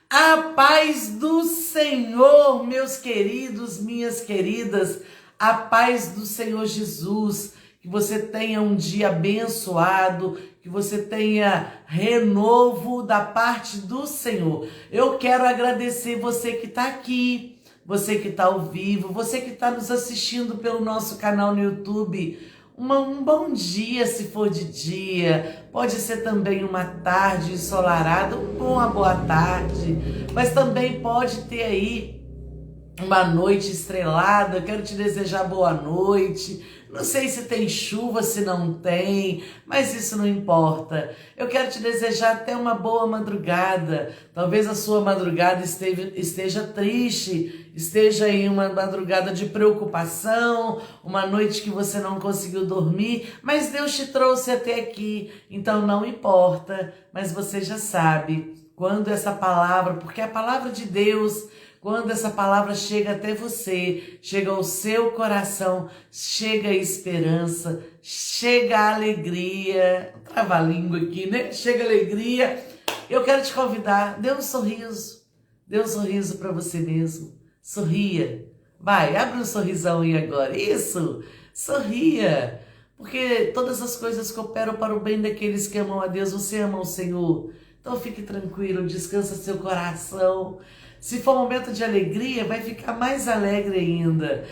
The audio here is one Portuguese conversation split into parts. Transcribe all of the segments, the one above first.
A paz do Senhor, meus queridos, minhas queridas, a paz do Senhor Jesus, que você tenha um dia abençoado, que você tenha renovo da parte do Senhor. Eu quero agradecer você que está aqui, você que está ao vivo, você que está nos assistindo pelo nosso canal no YouTube. Um bom dia se for de dia, pode ser também uma tarde ensolarada, uma boa tarde, mas também pode ter aí uma noite estrelada. Eu quero te desejar boa noite. Não sei se tem chuva, se não tem, mas isso não importa. Eu quero te desejar até uma boa madrugada. Talvez a sua madrugada esteja triste, esteja em uma madrugada de preocupação, uma noite que você não conseguiu dormir, mas Deus te trouxe até aqui, então não importa, mas você já sabe quando essa palavra, porque a palavra de Deus, quando essa palavra chega até você, chega ao seu coração, chega a esperança, chega a alegria, trava-língua aqui, né? Chega a alegria. Eu quero te convidar, dê um sorriso para você mesmo, sorria. Vai, abre um sorrisão aí agora, isso, sorria, porque todas as coisas cooperam para o bem daqueles que amam a Deus. Você ama o Senhor, então fique tranquilo, descansa seu coração. Se for momento de alegria, vai ficar mais alegre ainda.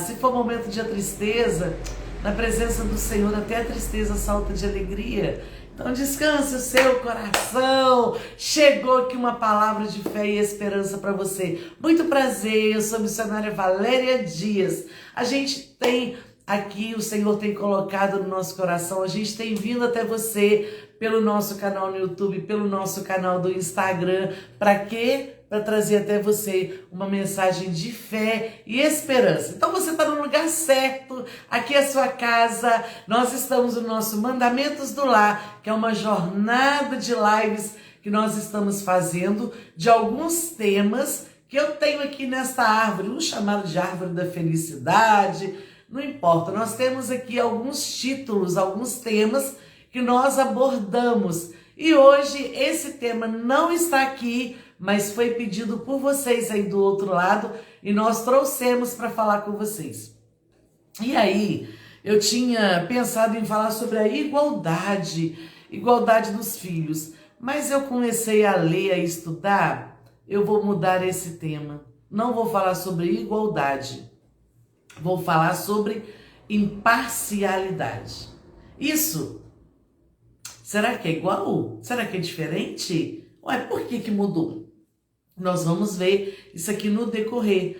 Se for momento de tristeza, na presença do Senhor, até a tristeza salta de alegria. Então descanse o seu coração. Chegou aqui uma palavra de fé e esperança para você. Muito prazer, eu sou a missionária Valéria Dias. A gente tem aqui, o Senhor tem colocado no nosso coração, a gente tem vindo até você pelo nosso canal no YouTube, pelo nosso canal do Instagram. Para quê? Para trazer até você uma mensagem de fé e esperança. Então você está no lugar certo, aqui é a sua casa. Nós estamos no nosso Mandamentos do Lar, que é uma jornada de lives que nós estamos fazendo de alguns temas que eu tenho aqui nesta árvore, um chamado de árvore da felicidade, não importa. Nós temos aqui alguns títulos, alguns temas que nós abordamos. E hoje esse tema não está aqui, mas foi pedido por vocês aí do outro lado e nós trouxemos para falar com vocês. E aí, eu tinha pensado em falar sobre a igualdade dos filhos, mas eu comecei a ler, a estudar, eu vou mudar esse tema. Não vou falar sobre igualdade, vou falar sobre imparcialidade. Isso, será que é igual? Será que é diferente? Ué, por que mudou? Nós vamos ver isso aqui no decorrer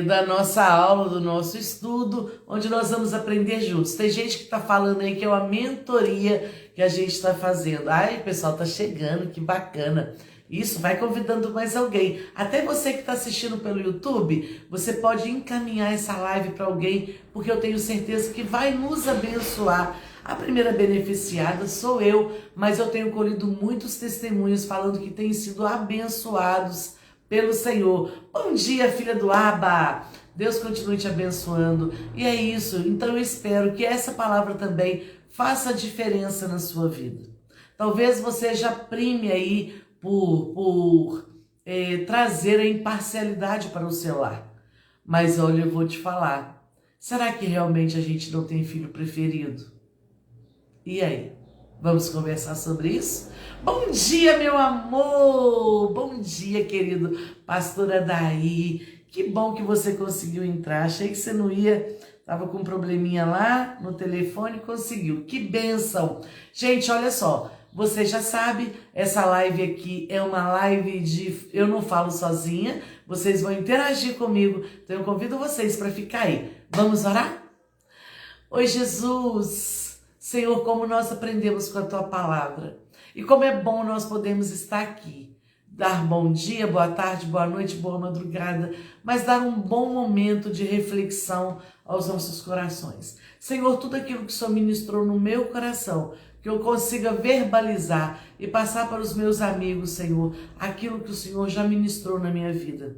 da nossa aula, do nosso estudo, onde nós vamos aprender juntos. Tem gente que está falando aí que é uma mentoria que a gente está fazendo. Ai, o pessoal está chegando, que bacana. Isso, vai convidando mais alguém. Até você que está assistindo pelo YouTube, você pode encaminhar essa live para alguém, porque eu tenho certeza que vai nos abençoar. A primeira beneficiada sou eu, mas eu tenho colhido muitos testemunhos falando que têm sido abençoados pelo Senhor. Bom dia, filha do Abba! Deus continue te abençoando. E é isso, então eu espero que essa palavra também faça a diferença na sua vida. Talvez você já prime aí por trazer a imparcialidade para o seu lar. Mas olha, eu vou te falar, será que realmente a gente não tem filho preferido? E aí, vamos conversar sobre isso? Bom dia, meu amor! Bom dia, querido pastor Adair. Que bom que você conseguiu entrar. Achei que você não ia, estava com um probleminha lá no telefone, conseguiu. Que bênção! Gente, olha só, você já sabe, essa live aqui é uma live de... Eu não falo sozinha, vocês vão interagir comigo, então eu convido vocês para ficar aí. Vamos orar? Oi, Jesus! Senhor, como nós aprendemos com a Tua palavra e como é bom nós podermos estar aqui, dar bom dia, boa tarde, boa noite, boa madrugada, mas dar um bom momento de reflexão aos nossos corações. Senhor, tudo aquilo que o Senhor ministrou no meu coração, que eu consiga verbalizar e passar para os meus amigos, Senhor, aquilo que o Senhor já ministrou na minha vida.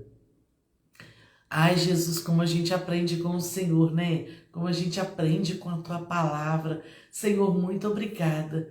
Ai, Jesus, como a gente aprende com o Senhor, né? Como a gente aprende com a tua palavra. Senhor, muito obrigada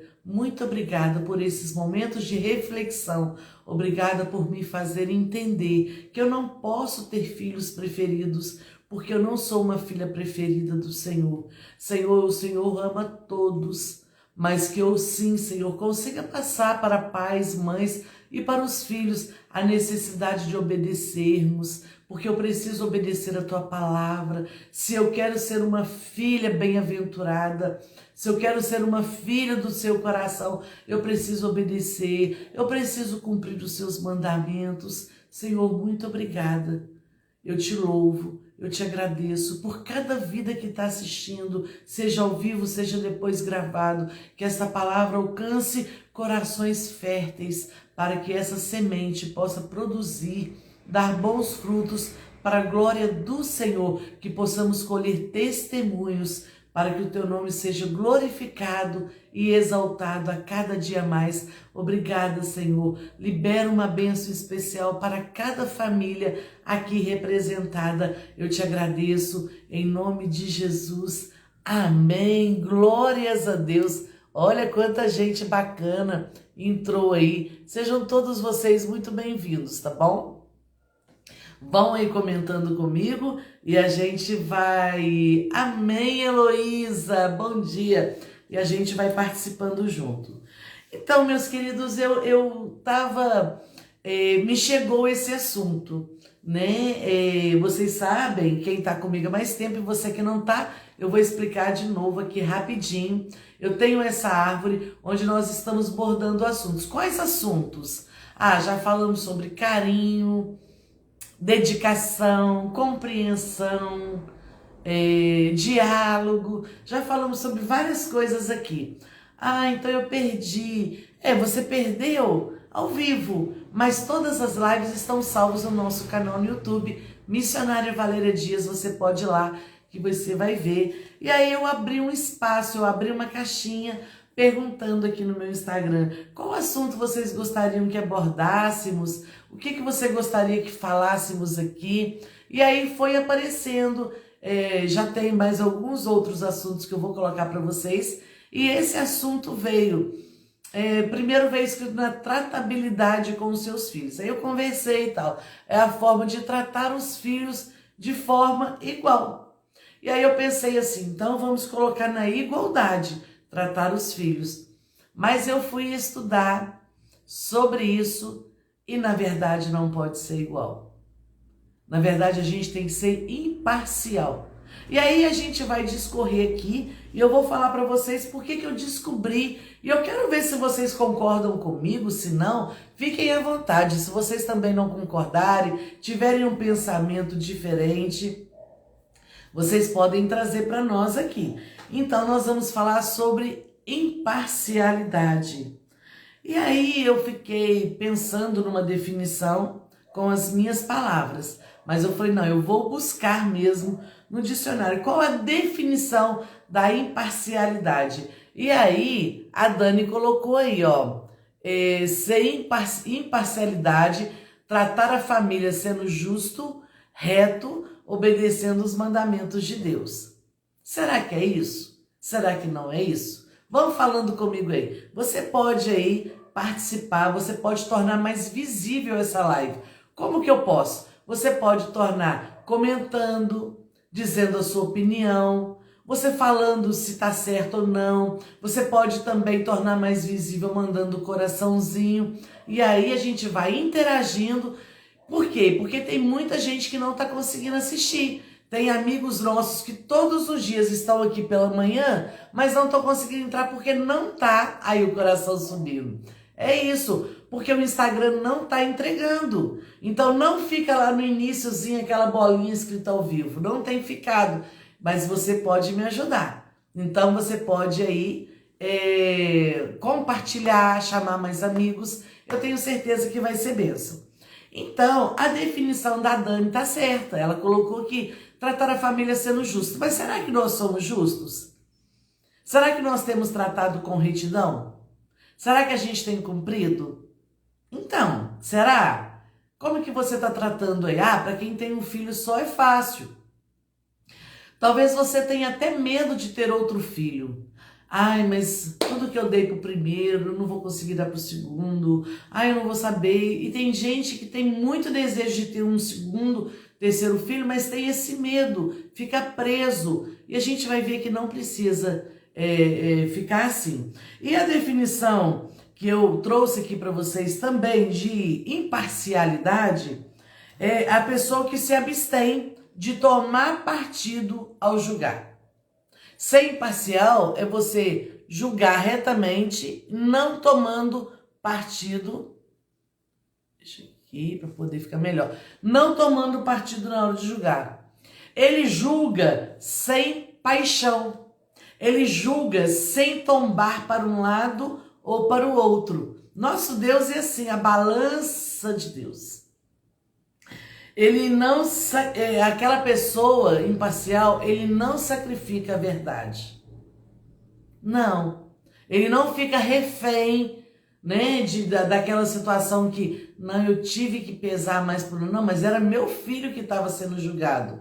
por esses momentos de reflexão. Obrigada por me fazer entender que eu não posso ter filhos preferidos, porque eu não sou uma filha preferida do Senhor. Senhor, o Senhor ama todos, mas que eu sim, Senhor, consiga passar para pais, mães e para os filhos a necessidade de obedecermos, porque eu preciso obedecer a tua palavra. Se eu quero ser uma filha bem-aventurada, se eu quero ser uma filha do seu coração, eu preciso obedecer, eu preciso cumprir os seus mandamentos. Senhor, muito obrigada. Eu te louvo, eu te agradeço por cada vida que está assistindo, seja ao vivo, seja depois gravado, que essa palavra alcance corações férteis para que essa semente possa produzir, dar bons frutos para a glória do Senhor, que possamos colher testemunhos para que o teu nome seja glorificado e exaltado a cada dia mais. Obrigada, Senhor. Libera uma bênção especial para cada família aqui representada. Eu te agradeço em nome de Jesus. Amém. Glórias a Deus. Olha quanta gente bacana entrou aí. Sejam todos vocês muito bem-vindos, tá bom? Vão aí comentando comigo e a gente vai... Amém, Heloísa! Bom dia! E a gente vai participando junto. Então, meus queridos, eu tava... me chegou esse assunto, né? Vocês sabem, quem tá comigo há mais tempo e você que não tá, eu vou explicar de novo aqui rapidinho. Eu tenho essa árvore onde nós estamos bordando assuntos. Quais assuntos? Já falamos sobre carinho, dedicação, compreensão, diálogo. Já falamos sobre várias coisas aqui. Então eu perdi. Você perdeu ao vivo, mas todas as lives estão salvas no nosso canal no YouTube, Missionária Valéria Dias. Você pode ir lá que você vai ver. E aí eu abri um espaço, eu abri uma caixinha perguntando aqui no meu Instagram qual assunto vocês gostariam que abordássemos, o que você gostaria que falássemos aqui. E aí foi aparecendo, já tem mais alguns outros assuntos que eu vou colocar para vocês. E esse assunto veio, primeiro veio escrito na tratabilidade com os seus filhos. Aí eu conversei e tal, é a forma de tratar os filhos de forma igual. E aí eu pensei assim, então vamos colocar na igualdade, tratar os filhos. Mas eu fui estudar sobre isso e na verdade não pode ser igual. Na verdade a gente tem que ser imparcial. E aí a gente vai discorrer aqui e eu vou falar para vocês por que eu descobri. E eu quero ver se vocês concordam comigo, se não, fiquem à vontade. Se vocês também não concordarem, tiverem um pensamento diferente, vocês podem trazer para nós aqui. Então nós vamos falar sobre imparcialidade. E aí eu fiquei pensando numa definição com as minhas palavras. Mas eu falei, não, eu vou buscar mesmo no dicionário. Qual a definição da imparcialidade? E aí a Dani colocou aí, ser imparcialidade, tratar a família sendo justo, reto, obedecendo os mandamentos de Deus. Será que é isso? Será que não é isso? Vão falando comigo aí. Você pode aí participar, você pode tornar mais visível essa live. Como que eu posso? Você pode tornar comentando, dizendo a sua opinião, você falando se está certo ou não. Você pode também tornar mais visível mandando o coraçãozinho. E aí a gente vai interagindo. Por quê? Porque tem muita gente que não está conseguindo assistir. Tem amigos nossos que todos os dias estão aqui pela manhã, mas não estão conseguindo entrar porque não está aí o coração subindo. É isso, porque o Instagram não está entregando. Então não fica lá no iniciozinho aquela bolinha escrita ao vivo. Não tem ficado, mas você pode me ajudar. Então você pode aí compartilhar, chamar mais amigos. Eu tenho certeza que vai ser bênção. Então, a definição da Dani está certa. Ela colocou que tratar a família sendo justo. Mas será que nós somos justos? Será que nós temos tratado com retidão? Será que a gente tem cumprido? Então, será? Como que você está tratando aí? Ah, para quem tem um filho só é fácil. Talvez você tenha até medo de ter outro filho. Ai, mas tudo que eu dei pro primeiro, eu não vou conseguir dar pro segundo. Ai, eu não vou saber. E tem gente que tem muito desejo de ter um segundo, terceiro filho, mas tem esse medo, fica preso. E a gente vai ver que não precisa ficar assim. E a definição que eu trouxe aqui para vocês também de imparcialidade é a pessoa que se abstém de tomar partido ao julgar. Ser imparcial é você julgar retamente, não tomando partido. Deixa aqui para poder ficar melhor. Não tomando partido na hora de julgar. Ele julga sem paixão. Ele julga sem tombar para um lado ou para o outro. Nosso Deus é assim, a balança de Deus. Ele não, aquela pessoa imparcial, ele não sacrifica a verdade. Não. Ele não fica refém, né, daquela situação que, não, eu tive que pesar mais por... Não, mas era meu filho que estava sendo julgado.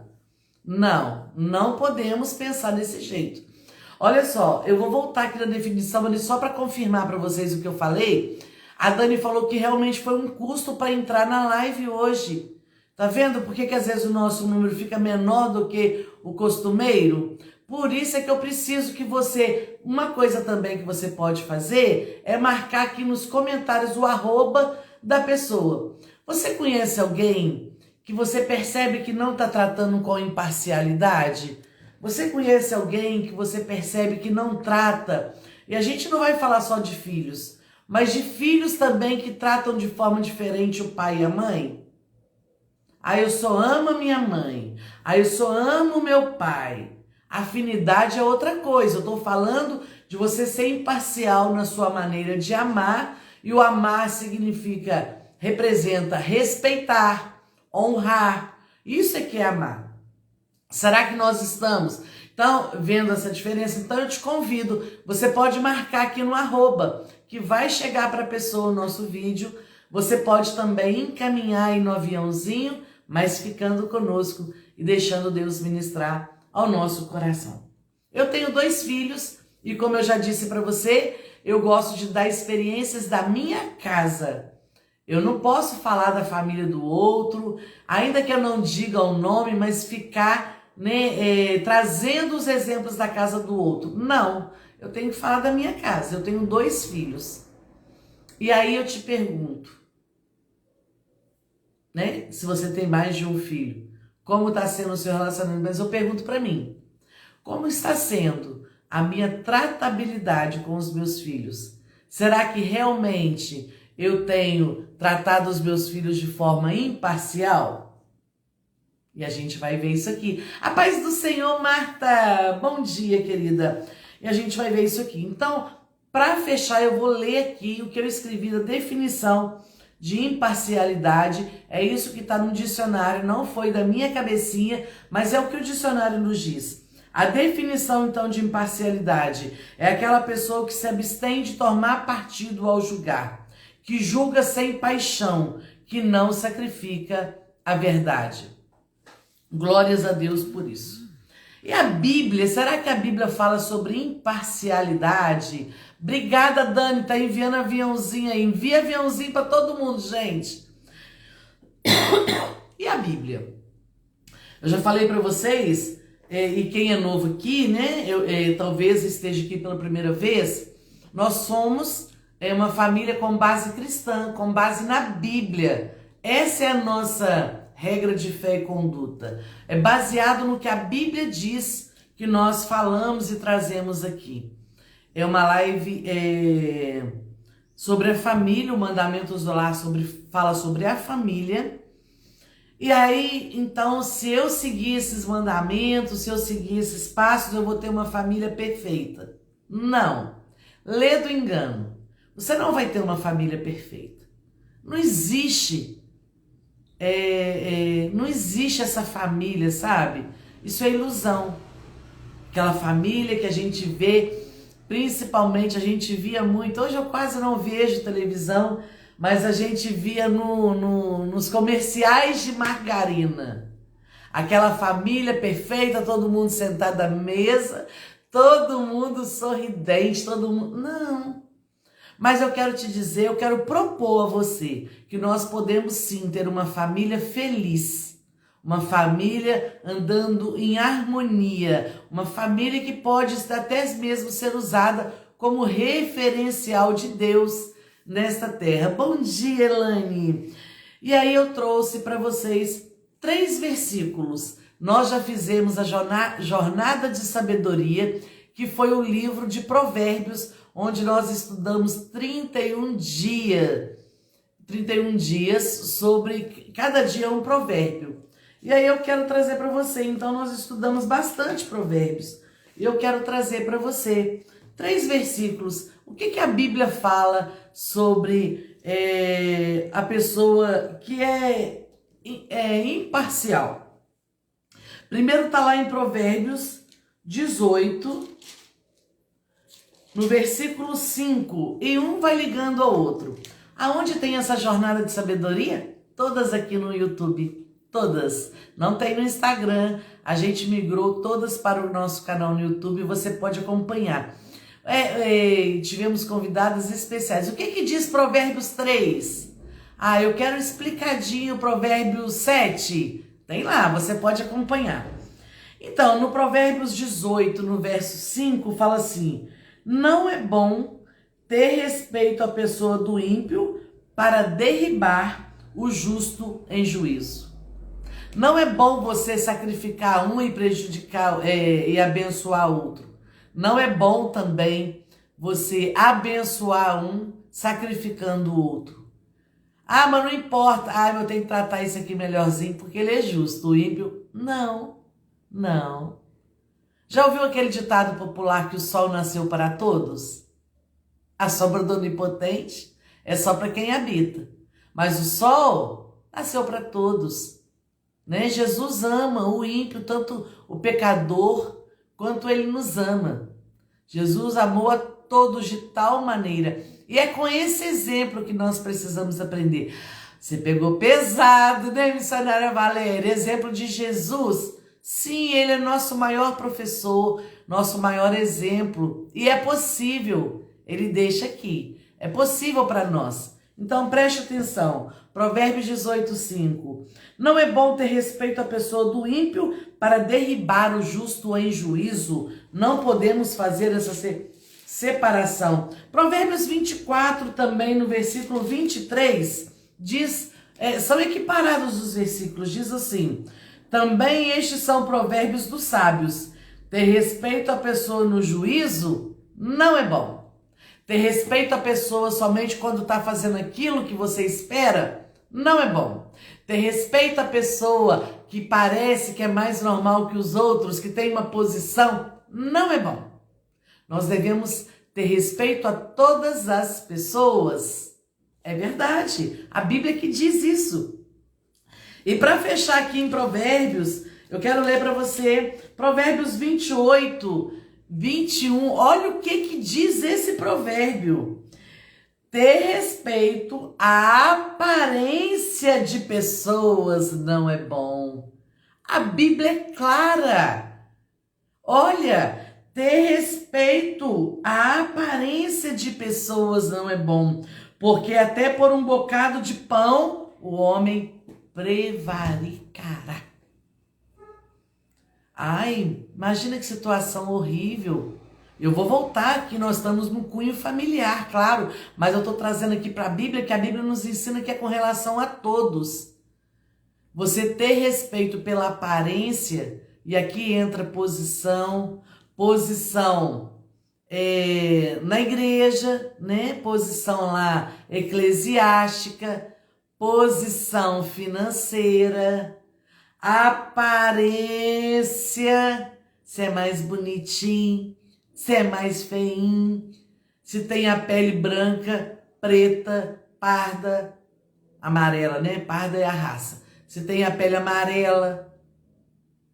Não, não podemos pensar desse jeito. Olha só, eu vou voltar aqui na definição, mas só para confirmar para vocês o que eu falei. A Dani falou que realmente foi um custo para entrar na live hoje. Tá vendo por que às vezes o nosso número fica menor do que o costumeiro? Por isso é que eu preciso que você... Uma coisa também que você pode fazer é marcar aqui nos comentários o arroba da pessoa. Você conhece alguém que você percebe que não está tratando com imparcialidade? Você conhece alguém que você percebe que não trata? E a gente não vai falar só de filhos, mas de filhos também que tratam de forma diferente o pai e a mãe? Aí eu só amo a minha mãe. Aí eu só amo o meu pai. Afinidade é outra coisa. Eu estou falando de você ser imparcial na sua maneira de amar. E o amar representa respeitar, honrar. Isso é que é amar. Será que nós estamos, então, vendo essa diferença? Então eu te convido. Você pode marcar aqui no arroba, que vai chegar para a pessoa o nosso vídeo. Você pode também encaminhar aí no aviãozinho, mas ficando conosco e deixando Deus ministrar ao nosso coração. Eu tenho 2 filhos e, como eu já disse para você, eu gosto de dar experiências da minha casa. Eu não posso falar da família do outro, ainda que eu não diga o nome, mas ficar, né, trazendo os exemplos da casa do outro. Não, eu tenho que falar da minha casa. Eu tenho 2 filhos. E aí eu te pergunto, né? Se você tem mais de um filho, como está sendo o seu relacionamento? Mas eu pergunto para mim, como está sendo a minha tratabilidade com os meus filhos? Será que realmente eu tenho tratado os meus filhos de forma imparcial? E a gente vai ver isso aqui. A paz do Senhor, Marta! Bom dia, querida! E a gente vai ver isso aqui. Então, para fechar, eu vou ler aqui o que eu escrevi da definição de imparcialidade. É isso que está no dicionário, não foi da minha cabecinha, mas é o que o dicionário nos diz. A definição, então, de imparcialidade é aquela pessoa que se abstém de tomar partido ao julgar, que julga sem paixão, que não sacrifica a verdade. Glórias a Deus por isso. E a Bíblia, será que a Bíblia fala sobre imparcialidade? Obrigada, Dani, tá enviando aviãozinho aí. Envia aviãozinho para todo mundo, gente. E a Bíblia? Eu já falei para vocês, e quem é novo aqui, né? Talvez esteja aqui pela primeira vez. Nós somos uma família com base cristã, com base na Bíblia. Essa é a nossa regra de fé e conduta. É baseado no que a Bíblia diz que nós falamos e trazemos aqui. É uma live sobre a família, o Mandamentos do Lar fala sobre a família. E aí, então, se eu seguir esses mandamentos, se eu seguir esses passos, eu vou ter uma família perfeita. Não. Lê do engano. Você não vai ter uma família perfeita. Não existe. Não existe essa família, sabe? Isso é ilusão. Aquela família que a gente vê, principalmente a gente via muito. Hoje eu quase não vejo televisão, mas a gente via nos comerciais de margarina. Aquela família perfeita, todo mundo sentado à mesa, todo mundo sorridente, todo mundo... Não. Mas eu quero te dizer, eu quero propor a você que nós podemos sim ter uma família feliz, uma família andando em harmonia, uma família que pode até mesmo ser usada como referencial de Deus nesta terra. Bom dia, Elane! E aí eu trouxe para vocês 3 versículos. Nós já fizemos a Jornada de Sabedoria, que foi o livro de Provérbios, onde nós estudamos 31 dias sobre cada dia um provérbio. E aí eu quero trazer para você, então nós estudamos bastante provérbios. E eu quero trazer para você 3 versículos. O que a Bíblia fala sobre a pessoa que é imparcial? Primeiro está lá em Provérbios 18, no versículo 5, e um vai ligando ao outro. Aonde tem essa jornada de sabedoria? Todas aqui no YouTube, todas. Não tem no Instagram, a gente migrou todas para o nosso canal no YouTube, você pode acompanhar. Tivemos convidadas especiais. O que diz Provérbios 3? Eu quero explicadinho Provérbios 7. Tem lá, você pode acompanhar. Então, no Provérbios 18, no verso 5, fala assim: não é bom ter respeito à pessoa do ímpio para derribar o justo em juízo. Não é bom você sacrificar um e prejudicar e abençoar outro. Não é bom também você abençoar um sacrificando o outro. Mas não importa. Eu tenho que tratar isso aqui melhorzinho porque ele é justo. O ímpio, não. Já ouviu aquele ditado popular que o sol nasceu para todos? A sombra do onipotente é só para quem habita. Mas o sol nasceu para todos. Né? Jesus ama o ímpio, tanto o pecador, quanto ele nos ama. Jesus amou a todos de tal maneira. E é com esse exemplo que nós precisamos aprender. Você pegou pesado, né, missionária Valéria? Exemplo de Jesus. Sim, ele é nosso maior professor, nosso maior exemplo. E é possível, ele deixa aqui. É possível para nós. Então preste atenção. Provérbios 18, 5. Não é bom ter respeito à pessoa do ímpio para derribar o justo em juízo. Não podemos fazer essa separação. Provérbios 24 também, no versículo 23, diz, são equiparados os versículos, diz assim: também estes são provérbios dos sábios. Ter respeito à pessoa no juízo não é bom. Ter respeito à pessoa somente quando está fazendo aquilo que você espera não é bom. Ter respeito à pessoa que parece que é mais normal que os outros, que tem uma posição, não é bom. Nós devemos ter respeito a todas as pessoas. É verdade. A Bíblia que diz isso. E para fechar aqui em Provérbios, eu quero ler para você Provérbios 28, 21. Olha o que diz esse provérbio. Ter respeito à aparência de pessoas não é bom. A Bíblia é clara. Olha, ter respeito à aparência de pessoas não é bom, porque até por um bocado de pão o homem prevaricará. Imagina que situação horrível. Eu vou voltar aqui, nós estamos no cunho familiar, claro, mas eu estou trazendo aqui para a Bíblia, que a Bíblia nos ensina que é com relação a todos. Você ter respeito pela aparência, e aqui entra posição na igreja, né? Posição lá eclesiástica, posição financeira, aparência, se é mais bonitinho, se é mais feinho, se tem a pele branca, preta, parda, amarela, né? Parda é a raça. Se tem a pele amarela.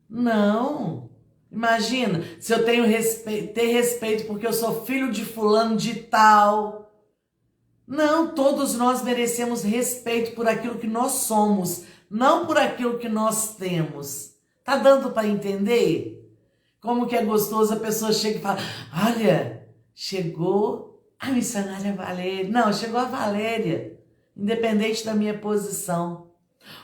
Não. Imagina, se eu tenho ter respeito porque eu sou filho de fulano de tal. Não, todos nós merecemos respeito por aquilo que nós somos, não por aquilo que nós temos. Tá dando para entender? Como que é gostoso a pessoa chega e fala, olha, chegou a missionária Valéria. Não, chegou a Valéria, independente da minha posição.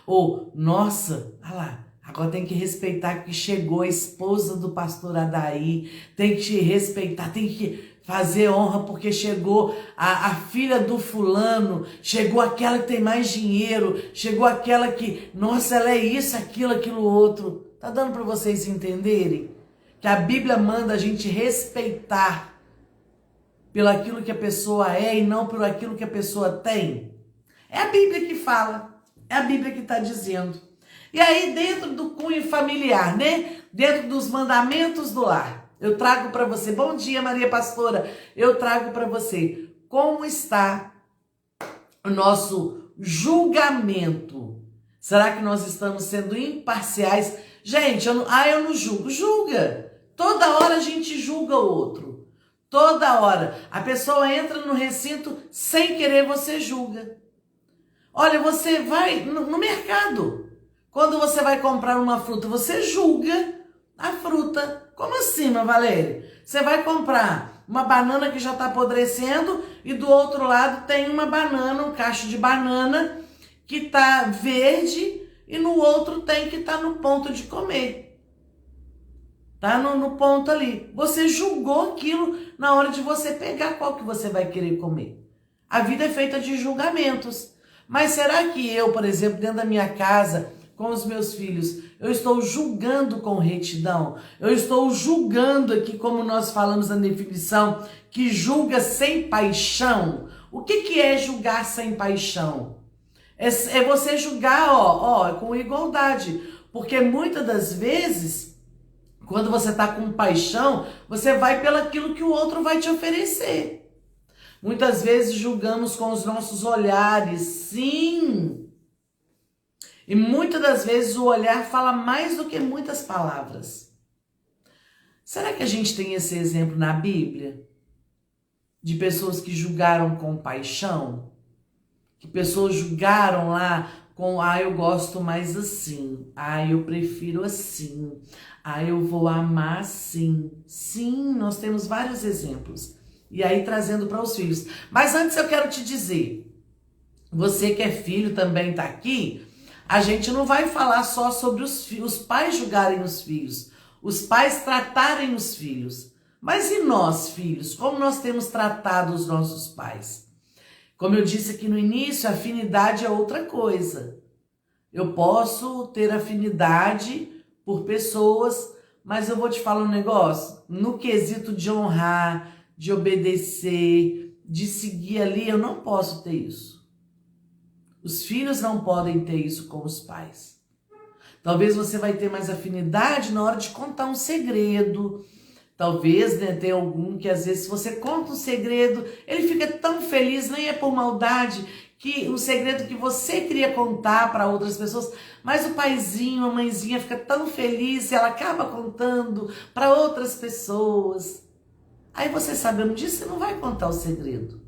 Ou, nossa, olha lá, agora tem que respeitar que chegou a esposa do pastor Adair, tem que respeitar, tem que fazer honra porque chegou a filha do fulano, chegou aquela que tem mais dinheiro, chegou aquela que, nossa, ela é isso, aquilo outro. Tá dando para vocês entenderem? Que a Bíblia manda a gente respeitar pelo aquilo que a pessoa é e não por aquilo que a pessoa tem. É a Bíblia que fala, é a Bíblia que está dizendo. E aí dentro do cunho familiar, né? Dentro dos mandamentos do lar, eu trago para você, bom dia Maria Pastora, eu trago para você como está o nosso julgamento. Será que nós estamos sendo imparciais? Gente, eu não julgo. Julga. Toda hora a gente julga o outro. Toda hora. A pessoa entra no recinto, sem querer você julga. Olha, você vai no mercado. Quando você vai comprar uma fruta, você julga a fruta. Como assim, Valéria? Você vai comprar uma banana que já está apodrecendo e do outro lado tem uma banana, um cacho de banana que está verde e no outro tem que está no ponto de comer. Tá no ponto ali. Você julgou aquilo na hora de você pegar qual que você vai querer comer. A vida é feita de julgamentos. Mas será que eu, por exemplo, dentro da minha casa, com os meus filhos, eu estou julgando com retidão? Eu estou julgando aqui, como nós falamos na definição, que julga sem paixão? O que é julgar sem paixão? É você julgar, com igualdade. Porque muitas das vezes, quando você está com paixão, você vai pelaquilo que o outro vai te oferecer. Muitas vezes julgamos com os nossos olhares, sim. E muitas das vezes o olhar fala mais do que muitas palavras. Será que a gente tem esse exemplo na Bíblia? De pessoas que julgaram com paixão? Que pessoas julgaram lá com, eu gosto mais assim, eu prefiro assim, eu vou amar assim. Sim, nós temos vários exemplos. E aí trazendo para os filhos. Mas antes eu quero te dizer, você que é filho também está aqui, a gente não vai falar só sobre os pais julgarem os filhos, os pais tratarem os filhos. Mas e nós, filhos? Como nós temos tratado os nossos pais? Como eu disse aqui no início, afinidade é outra coisa. Eu posso ter afinidade por pessoas, mas eu vou te falar um negócio. No quesito de honrar, de obedecer, de seguir ali, eu não posso ter isso. Os filhos não podem ter isso com os pais. Talvez você vai ter mais afinidade na hora de contar um segredo. Talvez, né, tem algum que às vezes se você conta um segredo, ele fica tão feliz, nem é por maldade, que um segredo que você queria contar para outras pessoas, mas o paizinho, a mãezinha fica tão feliz e ela acaba contando para outras pessoas. Aí você sabendo disso, você não vai contar o segredo.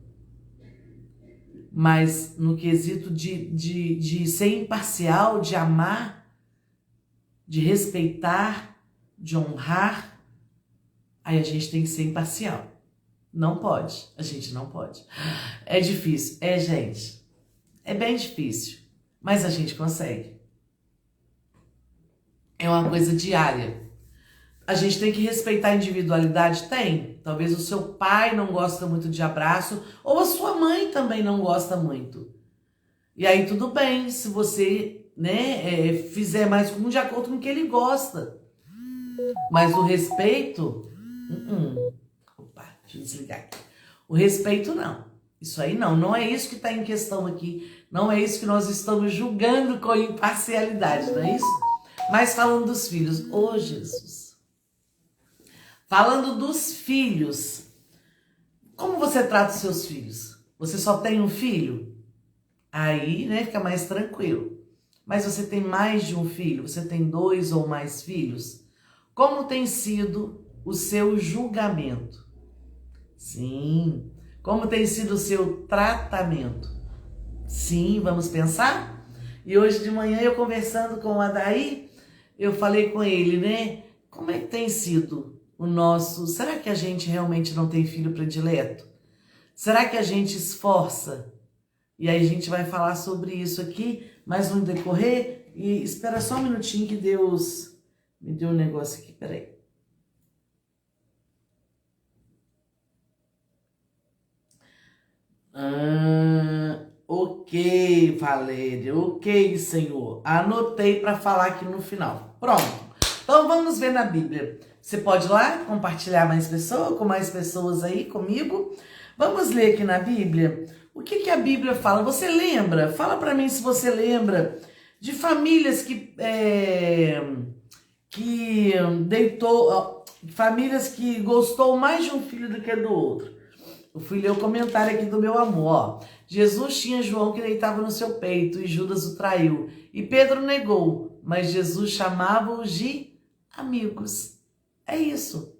Mas no quesito de ser imparcial, de amar, de respeitar, de honrar, aí a gente tem que ser imparcial. Não pode, a gente não pode. É difícil, gente. É bem difícil, mas a gente consegue. É uma coisa diária. A gente tem que respeitar a individualidade? Tem. Talvez o seu pai não gosta muito de abraço, ou a sua mãe também não gosta muito. E aí tudo bem, se você, fizer mais um de acordo com o que ele gosta. Mas o respeito... Opa, deixa eu desligar aqui. O respeito não. Isso aí não. Não é isso que está em questão aqui. Não é isso que nós estamos julgando com imparcialidade, não é isso? Mas falando dos filhos. Jesus. Falando dos filhos. Como você trata os seus filhos? Você só tem um filho? Aí, fica mais tranquilo. Mas você tem mais de um filho? Você tem 2 ou mais filhos? Como tem sido o seu julgamento? Sim. Como tem sido o seu tratamento? Sim, vamos pensar? E hoje de manhã eu conversando com o Adair, eu falei com ele, né? Como é que tem sido o nosso... Será que a gente realmente não tem filho predileto? Será que a gente esforça? E aí a gente vai falar sobre isso aqui, mais no decorrer. E espera só um minutinho que Deus me deu um negócio aqui, peraí. Ok, Valéria, ok, Senhor. Anotei para falar aqui no final. Pronto. Então vamos ver na Bíblia. Você pode ir lá compartilhar com mais pessoas aí comigo. Vamos ler aqui na Bíblia. O que a Bíblia fala? Você lembra? Fala para mim se você lembra de famílias famílias que gostou mais de um filho do que do outro. Eu fui ler o comentário aqui do meu amor, ó. Jesus tinha João que deitava no seu peito e Judas o traiu. E Pedro negou, mas Jesus chamava-os de amigos. É isso.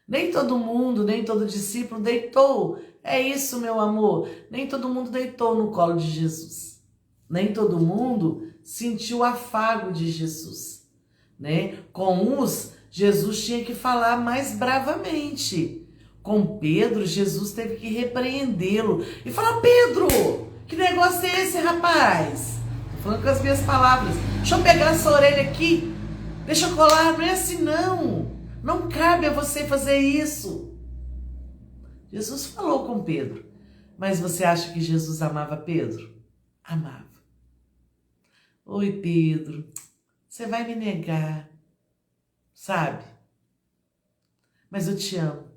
Nem todo mundo, nem todo discípulo deitou. É isso, meu amor. Nem todo mundo deitou no colo de Jesus. Nem todo mundo sentiu o afago de Jesus, né? Com uns, Jesus tinha que falar mais bravamente. Com Pedro, Jesus teve que repreendê-lo e falar: Pedro, que negócio é esse, rapaz? Tô falando com as minhas palavras. Deixa eu pegar essa orelha aqui. Deixa eu colar. Não é assim, não. Não cabe a você fazer isso. Jesus falou com Pedro. Mas você acha que Jesus amava Pedro? Amava. Oi, Pedro. Você vai me negar. Sabe? Mas eu te amo.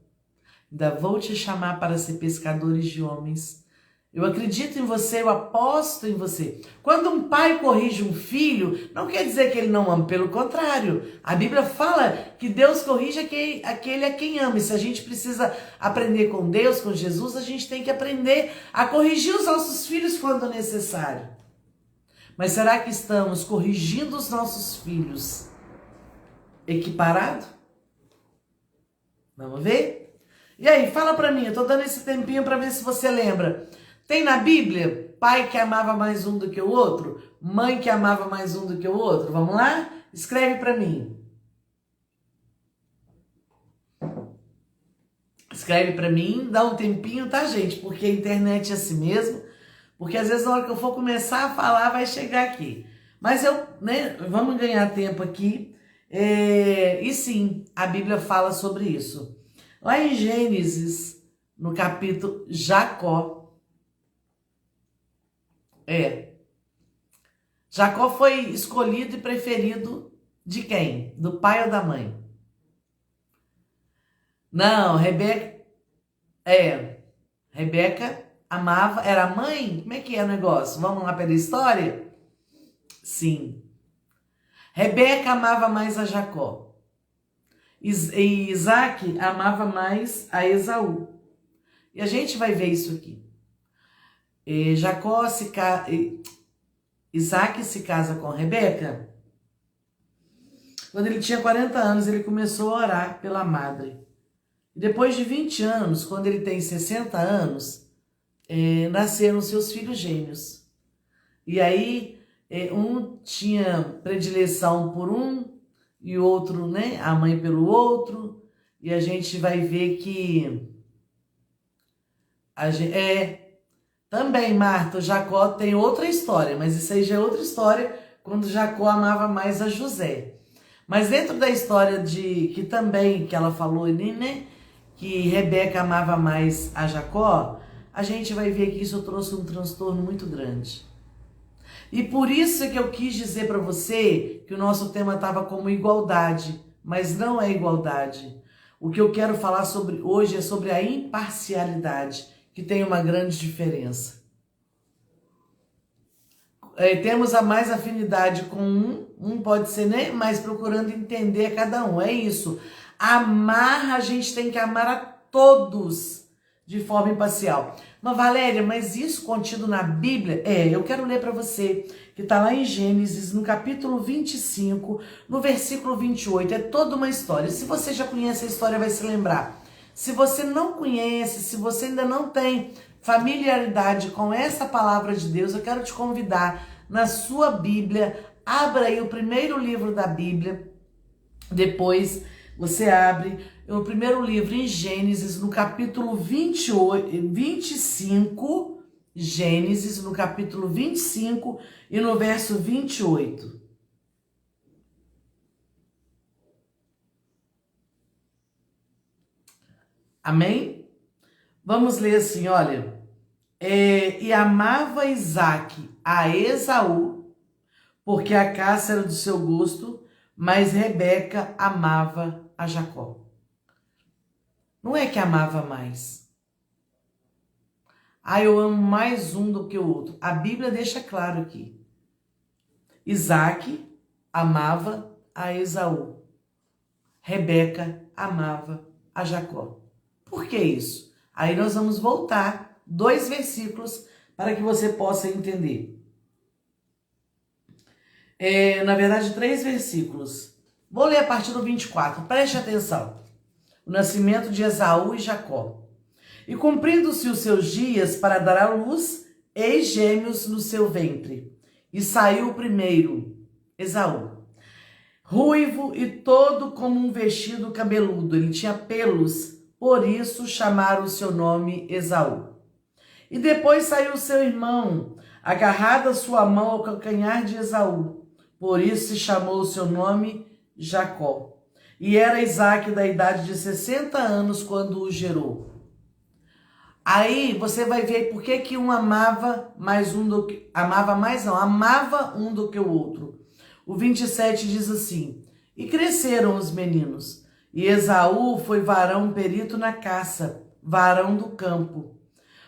Ainda vou te chamar para ser pescadores de homens. Eu acredito em você, eu aposto em você. Quando um pai corrige um filho, não quer dizer que ele não ama, pelo contrário. A Bíblia fala que Deus corrige aquele a quem ama. E se a gente precisa aprender com Deus, com Jesus, a gente tem que aprender a corrigir os nossos filhos quando necessário. Mas será que estamos corrigindo os nossos filhos equiparado? Vamos ver? E aí, fala pra mim, eu tô dando esse tempinho pra ver se você lembra. Tem na Bíblia pai que amava mais um do que o outro? Mãe que amava mais um do que o outro? Vamos lá? Escreve pra mim. Escreve pra mim, dá um tempinho, tá, gente? Porque a internet é assim mesmo. Porque às vezes na hora que eu for começar a falar, vai chegar aqui. Mas vamos ganhar tempo aqui. E sim, a Bíblia fala sobre isso. Lá em Gênesis, no capítulo Jacó. Jacó foi escolhido e preferido de quem? Do pai ou da mãe? Não, Rebeca. Rebeca amava, era a mãe? Como é que é o negócio? Vamos lá pela história? Sim. Rebeca amava mais a Jacó. E Isaac amava mais a Esaú. E a gente vai ver isso aqui. Isaac se casa com Rebeca. Quando ele tinha 40 anos, ele começou a orar pela madre. E depois de 20 anos, quando ele tem 60 anos, nasceram seus filhos gêmeos. E aí, um tinha predileção por um, e o outro, né, a mãe pelo outro. E a gente vai ver que... Também, Marta, Jacó tem outra história, mas isso aí já é outra história, quando Jacó amava mais a José. Mas dentro da história que ela falou, né, que Rebeca amava mais a Jacó, a gente vai ver que isso trouxe um transtorno muito grande. E por isso que eu quis dizer para você que o nosso tema estava como igualdade, mas não é igualdade. O que eu quero falar sobre hoje é sobre a imparcialidade, que tem uma grande diferença. Temos a mais afinidade com um pode ser, né? Mas procurando entender cada um, é isso. Amar, a gente tem que amar a todos de forma imparcial. Mas Valéria, mas isso contido na Bíblia? Eu quero ler para você, que está lá em Gênesis, no capítulo 25, no versículo 28, é toda uma história. Se você já conhece a história, vai se lembrar. Se você não conhece, se você ainda não tem familiaridade com essa palavra de Deus, eu quero te convidar na sua Bíblia, abra aí o primeiro livro da Bíblia, depois você abre o primeiro livro em Gênesis, no capítulo 25, Gênesis, no capítulo 25 e no verso 28. Amém? Vamos ler assim, olha. E amava Isaque a Esaú, porque a caça era do seu gosto, mas Rebeca amava a Jacó. Não é que amava mais. Eu amo mais um do que o outro. A Bíblia deixa claro aqui. Isaque amava a Esaú. Rebeca amava a Jacó. Por que isso? Aí nós vamos voltar 2 versículos para que você possa entender. Na verdade, 3 versículos. Vou ler a partir do 24. Preste atenção. O nascimento de Esaú e Jacó. E cumprindo-se os seus dias para dar à luz, eis gêmeos no seu ventre. E saiu o primeiro, Esaú, ruivo e todo como um vestido cabeludo. Ele tinha pelos. Por isso chamaram o seu nome Esaú. E depois saiu seu irmão, agarrada sua mão ao calcanhar de Esaú. Por isso se chamou o seu nome Jacó. E era Isaque da idade de 60 anos quando o gerou. Aí você vai ver por que um amava mais um do que... amava um do que o outro. O 27 diz assim: e cresceram os meninos. E Esaú foi varão perito na caça, varão do campo.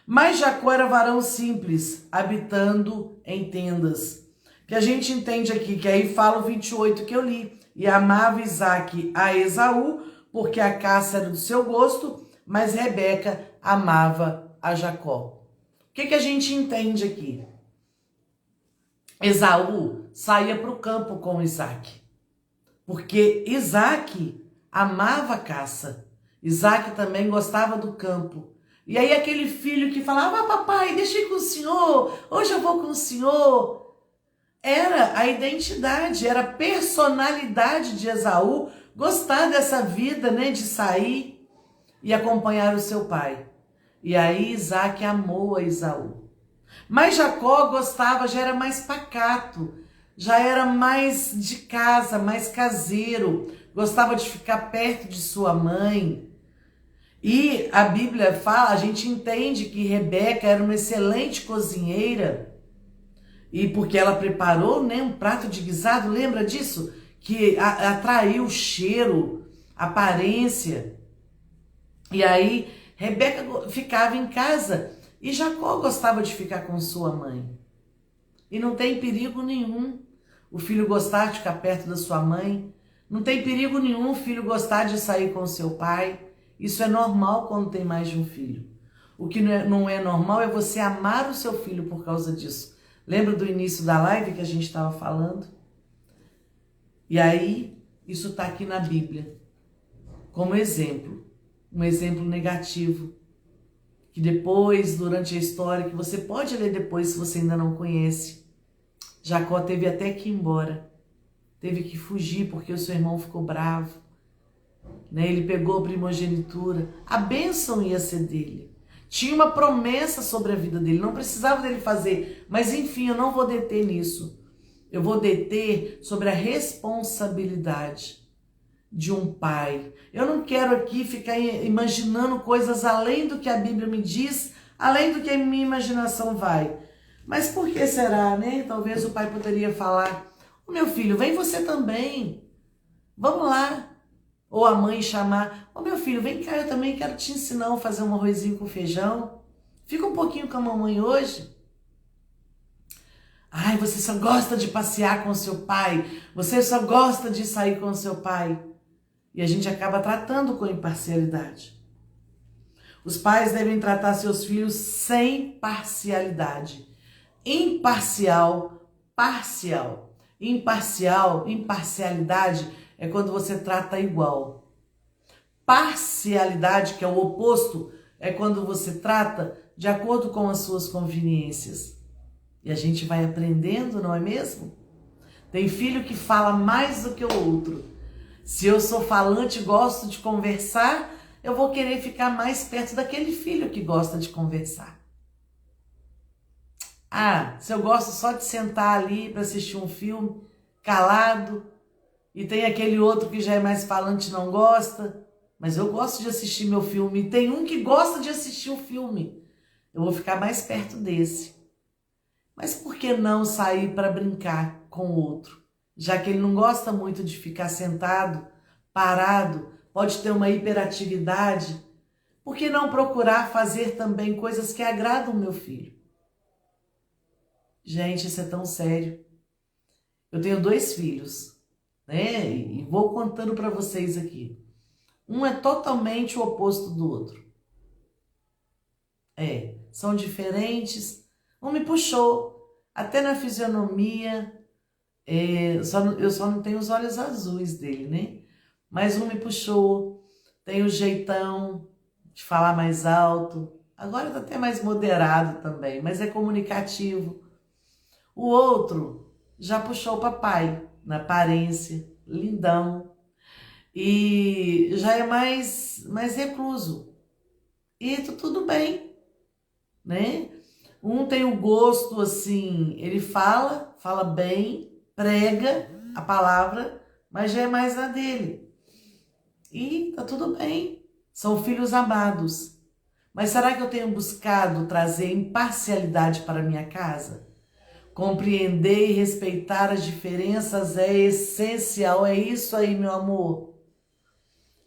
Mas Jacó era varão simples, habitando em tendas. Que a gente entende aqui, que aí fala o 28 que eu li. E amava Isaque a Esaú, porque a caça era do seu gosto, mas Rebeca amava a Jacó. O que a gente entende aqui? Esaú saía para o campo com Isaque, porque Isaque amava a caça. Isaque também gostava do campo. E aí aquele filho que falava: papai, deixa eu ir com o senhor, hoje eu vou com o senhor. Era a identidade, era a personalidade de Esaú gostar dessa vida, né, de sair e acompanhar o seu pai. E aí Isaque amou a Esaú. Mas Jacó gostava, já era mais pacato, já era mais de casa, mais caseiro, gostava de ficar perto de sua mãe. E a Bíblia fala, a gente entende que Rebeca era uma excelente cozinheira, e porque ela preparou, né, um prato de guisado, lembra disso? Que atraiu o cheiro, a aparência. E aí Rebeca ficava em casa e Jacó gostava de ficar com sua mãe. E não tem perigo nenhum o filho gostar de ficar perto da sua mãe. Não tem perigo nenhum o filho gostar de sair com o seu pai. Isso é normal quando tem mais de um filho. O que não é normal é você amar o seu filho por causa disso. Lembra do início da live que a gente estava falando? E aí, isso está aqui na Bíblia, como exemplo. Um exemplo negativo. Que depois, durante a história, que você pode ler depois se você ainda não conhece, Jacó teve até que ir embora. Teve que fugir porque o seu irmão ficou bravo. Né? Ele pegou a primogenitura. A bênção ia ser dele. Tinha uma promessa sobre a vida dele. Não precisava dele fazer. Mas enfim, eu não vou deter nisso. Eu vou deter sobre a responsabilidade de um pai. Eu não quero aqui ficar imaginando coisas além do que a Bíblia me diz, além do que a minha imaginação vai. Mas por que será, né? Talvez o pai poderia falar: ô meu filho, vem você também. Vamos lá. Ou a mãe chamar: ô meu filho, vem cá, eu também quero te ensinar a fazer um arrozinho com feijão. Fica um pouquinho com a mamãe hoje. Ai, você só gosta de passear com o seu pai. Você só gosta de sair com o seu pai. E a gente acaba tratando com imparcialidade. Os pais devem tratar seus filhos sem parcialidade. Imparcial, parcial. Imparcial, imparcialidade é quando você trata igual. parcialidade, que é o oposto, é quando você trata de acordo com as suas conveniências. E a gente vai aprendendo, não é mesmo? Tem filho que fala mais do que o outro. Se eu sou falante e gosto de conversar, eu vou querer ficar mais perto daquele filho que gosta de conversar. Ah, se eu gosto só de sentar ali para assistir um filme, calado, e tem aquele outro que já é mais falante e não gosta, mas eu gosto de assistir meu filme, e tem um que gosta de assistir o filme, eu vou ficar mais perto desse. Mas por que não sair para brincar com o outro? Já que ele não gosta muito de ficar sentado, parado, pode ter uma hiperatividade, por que não procurar fazer também coisas que agradam o meu filho? Gente, isso é tão sério. Eu tenho 2 filhos, né? E vou contando para vocês aqui. Um é totalmente o oposto do outro. São diferentes. Um me puxou, até na fisionomia. Eu só não tenho os olhos azuis dele, né? Mas um me puxou, tem o jeitão de falar mais alto. Agora tá até mais moderado também, mas é comunicativo. O outro já puxou o papai na aparência, lindão. E já é mais recluso. E tudo bem, né? Um tem o gosto, assim, ele fala bem, prega a palavra, mas já é mais na dele. E tá tudo bem. São filhos amados. Mas será que eu tenho buscado trazer imparcialidade para minha casa? Compreender e respeitar as diferenças é essencial. É isso aí, meu amor.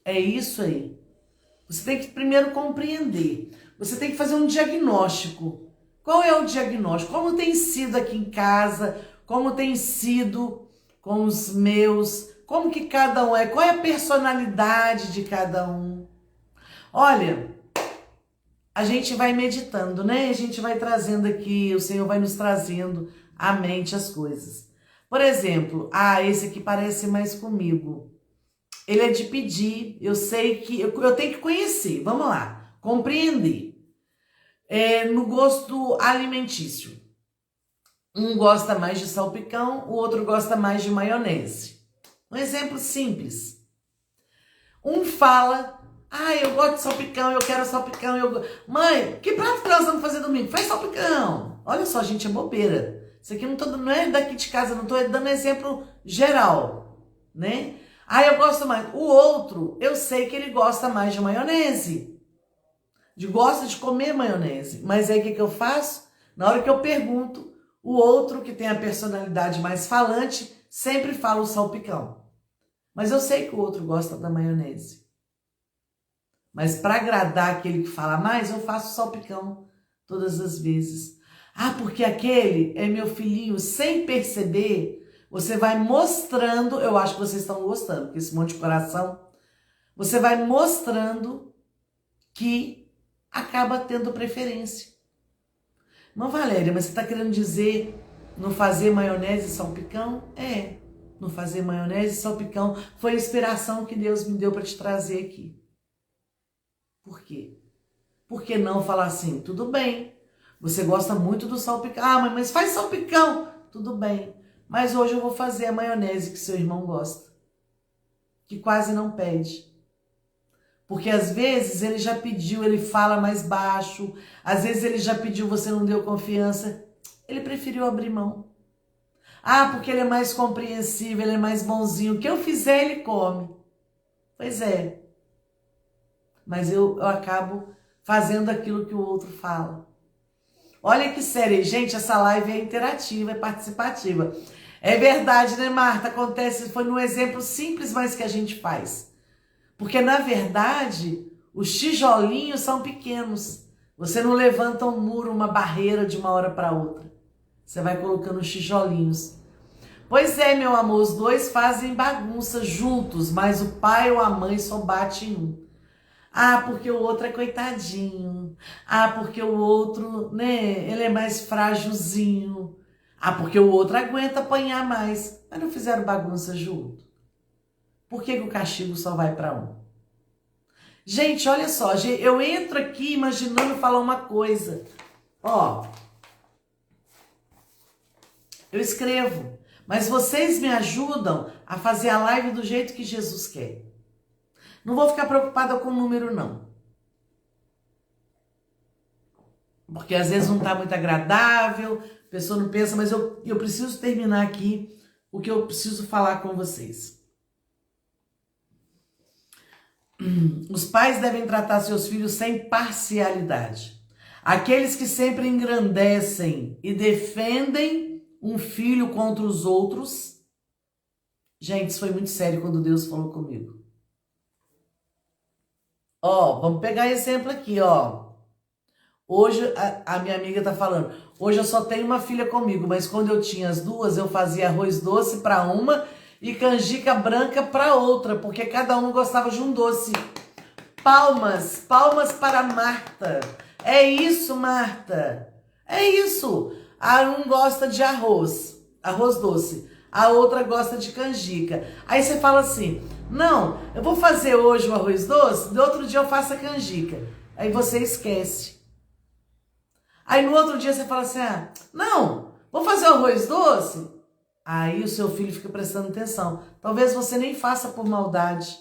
É isso aí. Você tem que primeiro compreender. Você tem que fazer um diagnóstico. Qual é o diagnóstico? Como tem sido aqui em casa? Como tem sido com os meus? Como que cada um é? Qual é a personalidade de cada um? Olha, a gente vai meditando, né? A gente vai trazendo aqui, o Senhor vai nos trazendo à mente as coisas. Por exemplo, esse aqui parece mais comigo. Ele é de pedir, eu sei que eu tenho que conhecer, vamos lá, compreender. No gosto alimentício. Um gosta mais de salpicão, o outro gosta mais de maionese. Um exemplo simples. Um fala, eu gosto de salpicão, eu quero salpicão. Mãe, que prato que nós vamos fazer domingo? Faz salpicão. Olha só, gente, é bobeira. Isso aqui não é daqui de casa, não estou dando exemplo geral, né? Eu gosto mais. O outro, eu sei que ele gosta mais de maionese. Gosta de comer maionese. Mas aí o que eu faço? Na hora que eu pergunto, o outro que tem a personalidade mais falante sempre fala o salpicão. Mas eu sei que o outro gosta da maionese. Mas para agradar aquele que fala mais, eu faço salpicão todas as vezes. Porque aquele é meu filhinho, sem perceber. Você vai mostrando, eu acho que vocês estão gostando, porque esse monte de coração, você vai mostrando que acaba tendo preferência. Irmã Valéria, mas você está querendo dizer não fazer maionese e salpicão? Não fazer maionese e salpicão foi a inspiração que Deus me deu para te trazer aqui. Por quê? Por que não falar assim? Tudo bem, você gosta muito do salpicão. Mas faz salpicão. Tudo bem. Mas hoje eu vou fazer a maionese que seu irmão gosta, que quase não pede. Porque às vezes ele já pediu, ele fala mais baixo, às vezes ele já pediu, você não deu confiança, ele preferiu abrir mão. Porque ele é mais compreensível, ele é mais bonzinho, o que eu fizer ele come. Pois é, mas eu acabo fazendo aquilo que o outro fala. Olha que sério, gente, essa live é interativa, é participativa. É verdade, né, Marta? Acontece, foi num exemplo simples, mas que a gente faz. Porque, na verdade, os tijolinhos são pequenos. Você não levanta um muro, uma barreira de uma hora para outra. Você vai colocando os tijolinhos. Pois é, meu amor, os dois fazem bagunça juntos, mas o pai ou a mãe só bate em um. Porque o outro é coitadinho. Porque o outro, né, ele é mais frágilzinho. Porque o outro aguenta apanhar mais. Mas não fizeram bagunça junto. Por que o castigo só vai para um? Gente, olha só, eu entro aqui imaginando falar uma coisa. Ó, eu escrevo, mas vocês me ajudam a fazer a live do jeito que Jesus quer. Não vou ficar preocupada com o número, não. Porque às vezes não está muito agradável, a pessoa não pensa, mas eu preciso terminar aqui o que eu preciso falar com vocês. Os pais devem tratar seus filhos sem parcialidade. Aqueles que sempre engrandecem e defendem um filho contra os outros. Gente, isso foi muito sério quando Deus falou comigo. Ó, vamos pegar exemplo aqui, ó. Hoje a minha amiga tá falando, hoje eu só tenho uma filha comigo, mas quando eu tinha as duas, eu fazia arroz doce para uma e canjica branca para outra, porque cada um gostava de um doce. Palmas, palmas para Marta. É isso, Marta. É isso. A um gosta de arroz doce. A outra gosta de canjica. Aí você fala assim, não, eu vou fazer hoje o arroz doce, no outro dia eu faço a canjica. Aí você esquece. Aí no outro dia você fala assim, ah, não, vou fazer o arroz doce. Aí o seu filho fica prestando atenção. Talvez você nem faça por maldade.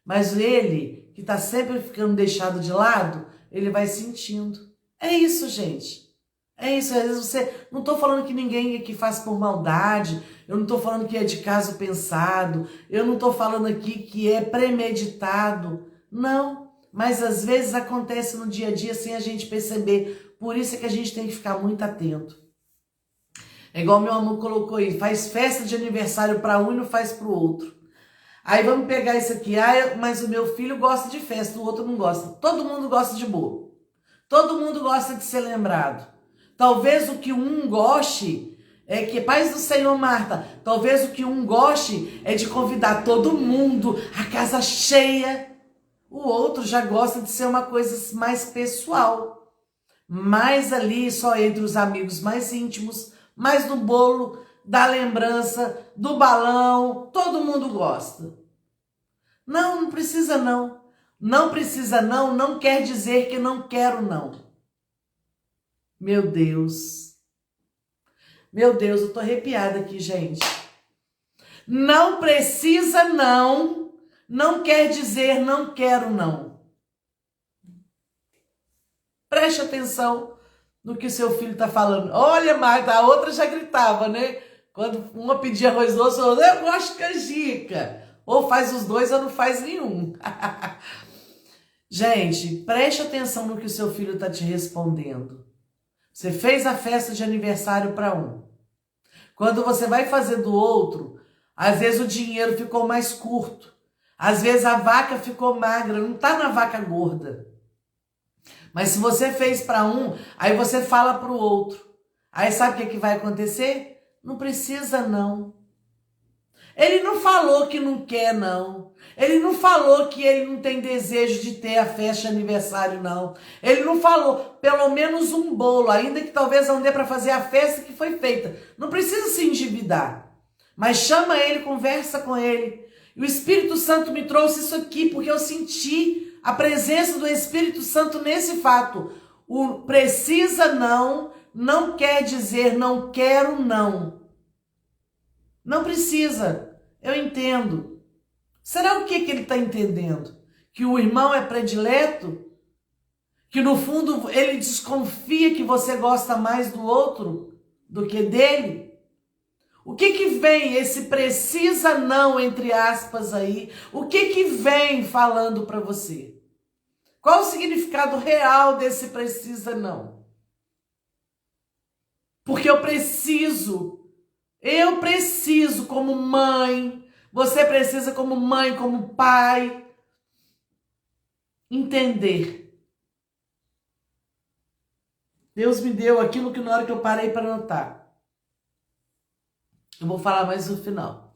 Mas ele, que está sempre ficando deixado de lado, ele vai sentindo. É isso, gente. É isso. Às vezes você... Não estou falando que ninguém aqui faz por maldade. Eu não estou falando que é de caso pensado. Eu não estou falando aqui que é premeditado. Não. Mas às vezes acontece no dia a dia sem a gente perceber. Por isso é que a gente tem que ficar muito atento. É igual meu amor colocou aí. Faz festa de aniversário para um e não faz para o outro. Aí vamos pegar isso aqui, mas o meu filho gosta de festa, o outro não gosta. Todo mundo gosta de bolo. Todo mundo gosta de ser lembrado. Talvez o que um goste, paz do Senhor, Marta, talvez o que um goste é de convidar todo mundo, a casa cheia. O outro já gosta de ser uma coisa mais pessoal. Mais ali, só entre os amigos mais íntimos, mais do bolo, da lembrança, do balão, todo mundo gosta. Não, não precisa não. Não precisa não, não quer dizer que não quero não. Meu Deus. Meu Deus, eu tô arrepiada aqui, gente. Não precisa não, não quer dizer não quero não. Preste atenção no que o seu filho tá falando. Olha, Marta, a outra já gritava, né? Quando uma pedia arroz doce, eu gosto de canjica. Ou faz os dois ou não faz nenhum. Gente, preste atenção no que o seu filho está te respondendo. Você fez a festa de aniversário para um. Quando você vai fazer do outro, às vezes o dinheiro ficou mais curto. Às vezes a vaca ficou magra, não está na vaca gorda. Mas se você fez para um, aí você fala para o outro. Aí sabe o que vai acontecer? Não precisa não. Ele não falou que não quer, não. Ele não falou que ele não tem desejo de ter a festa de aniversário, não. Ele não falou, pelo menos um bolo, ainda que talvez não dê para fazer a festa que foi feita. Não precisa se endividar. Mas chama ele, conversa com ele. E o Espírito Santo me trouxe isso aqui, porque eu senti a presença do Espírito Santo nesse fato. O precisa não, não quer dizer não quero não. Não precisa. Eu entendo. Será o que ele está entendendo? Que o irmão é predileto? Que no fundo ele desconfia que você gosta mais do outro do que dele? O que vem esse precisa não, entre aspas aí? O que vem falando para você? Qual o significado real desse precisa não? Porque eu preciso como mãe, você precisa como mãe, como pai, entender. Deus me deu aquilo que na hora que eu parei para anotar. Eu vou falar mais no final.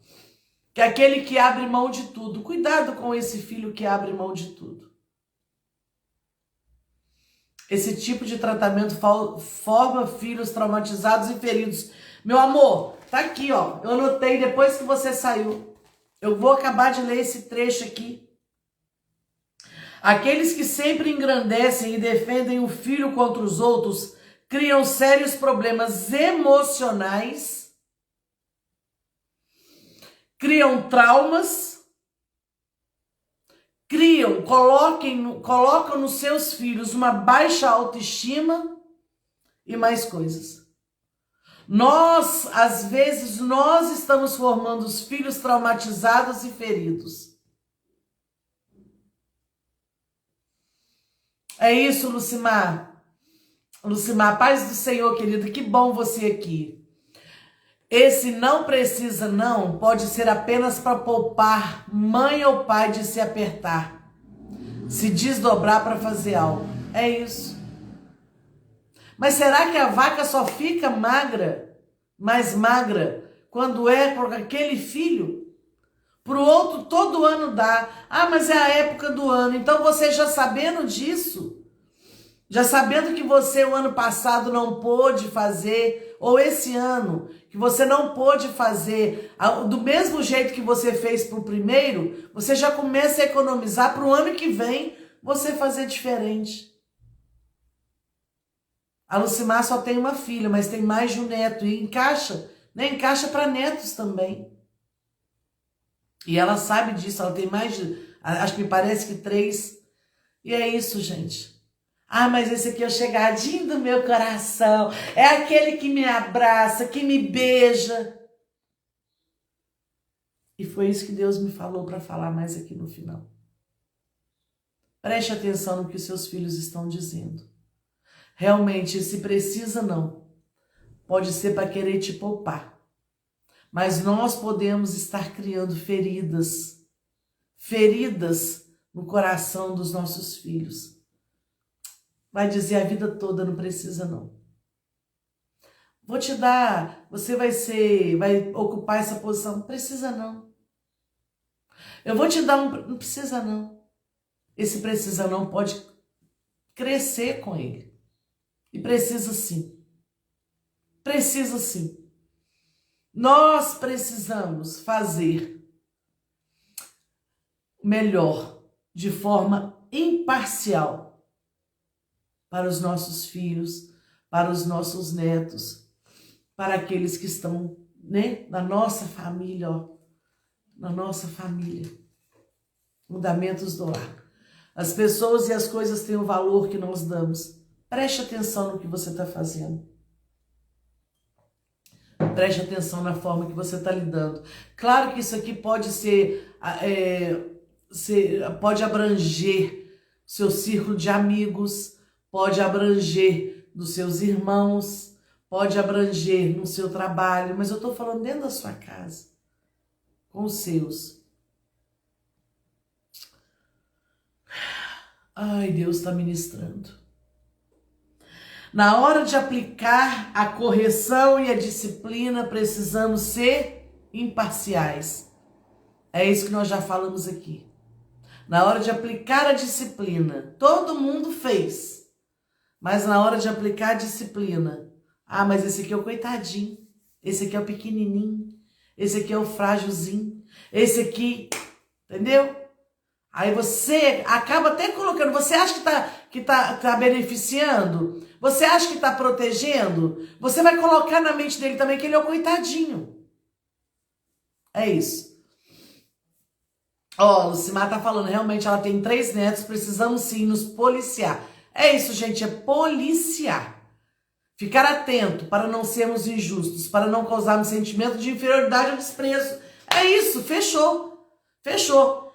Que é aquele que abre mão de tudo. Cuidado com esse filho que abre mão de tudo. Esse tipo de tratamento forma filhos traumatizados e feridos. Meu amor, tá aqui, ó. Eu anotei depois que você saiu. Eu vou acabar de ler esse trecho aqui. Aqueles que sempre engrandecem e defendem o filho contra os outros criam sérios problemas emocionais, criam traumas, colocam nos seus filhos uma baixa autoestima e mais coisas. Às vezes, nós estamos formando os filhos traumatizados e feridos. É isso, Lucimar. Lucimar, paz do Senhor, querido, que bom você aqui. Esse não precisa não pode ser apenas para poupar mãe ou pai de se apertar, se desdobrar para fazer algo. É isso. Mas será que a vaca só fica mais magra, quando é por aquele filho? Para o outro todo ano dá. Ah, mas é a época do ano. Então você já sabendo disso, já sabendo que você o ano passado não pôde fazer, ou esse ano, que você não pôde fazer do mesmo jeito que você fez para o primeiro, você já começa a economizar para o ano que vem você fazer diferente. A Lucimar só tem uma filha, mas tem mais de um neto. E encaixa, né? Encaixa para netos também. E ela sabe disso, ela tem mais de, acho que me parece que 3. E é isso, gente. Ah, mas esse aqui é o chegadinho do meu coração. É aquele que me abraça, que me beija. E foi isso que Deus me falou para falar mais aqui no final. Preste atenção no que os seus filhos estão dizendo. Realmente, se precisa não, pode ser para querer te poupar. Mas nós podemos estar criando feridas no coração dos nossos filhos. Vai dizer a vida toda, não precisa não. Vou te dar, você vai ocupar essa posição, não precisa não. Eu vou te dar não precisa não. Esse precisa não pode crescer com ele. E precisa sim. Precisa sim. Nós precisamos fazer melhor, de forma imparcial, para os nossos filhos, para os nossos netos, para aqueles que estão, né, na nossa família, ó, na nossa família. Fundamentos do lar. As pessoas e as coisas têm o valor que nós damos. Preste atenção no que você está fazendo. Preste atenção na forma que você está lidando. Claro que isso aqui pode pode abranger seu círculo de amigos, pode abranger dos seus irmãos, pode abranger no seu trabalho, mas eu estou falando dentro da sua casa, com os seus. Ai, Deus está ministrando. Na hora de aplicar a correção e a disciplina, precisamos ser imparciais. É isso que nós já falamos aqui. Na hora de aplicar a disciplina, todo mundo fez. Mas na hora de aplicar a disciplina, mas esse aqui é o coitadinho, esse aqui é o pequenininho, esse aqui é o frágilzinho, esse aqui, entendeu? Aí você acaba até colocando, você acha que tá beneficiando? Você acha que está protegendo? Você vai colocar na mente dele também que ele é o coitadinho. É isso. Ó, Lucimar tá falando, realmente ela tem 3 netos, precisamos sim nos policiar. É isso, gente, é policiar. Ficar atento para não sermos injustos, para não causarmos sentimento de inferioridade ou desprezo. É isso, fechou. Fechou.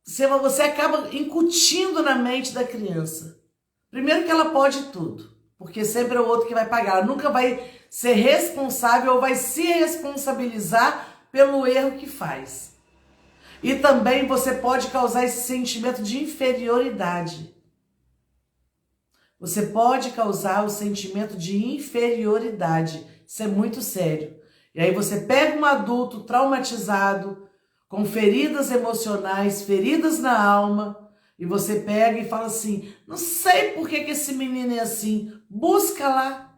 Você acaba incutindo na mente da criança. Primeiro que ela pode tudo, porque sempre é o outro que vai pagar. Ela nunca vai ser responsável ou vai se responsabilizar pelo erro que faz. E também você pode causar esse sentimento de inferioridade. Você pode causar o sentimento de inferioridade. Isso é muito sério. E aí você pega um adulto traumatizado, com feridas emocionais, feridas na alma, e você pega e fala assim, não sei por que esse menino é assim, busca lá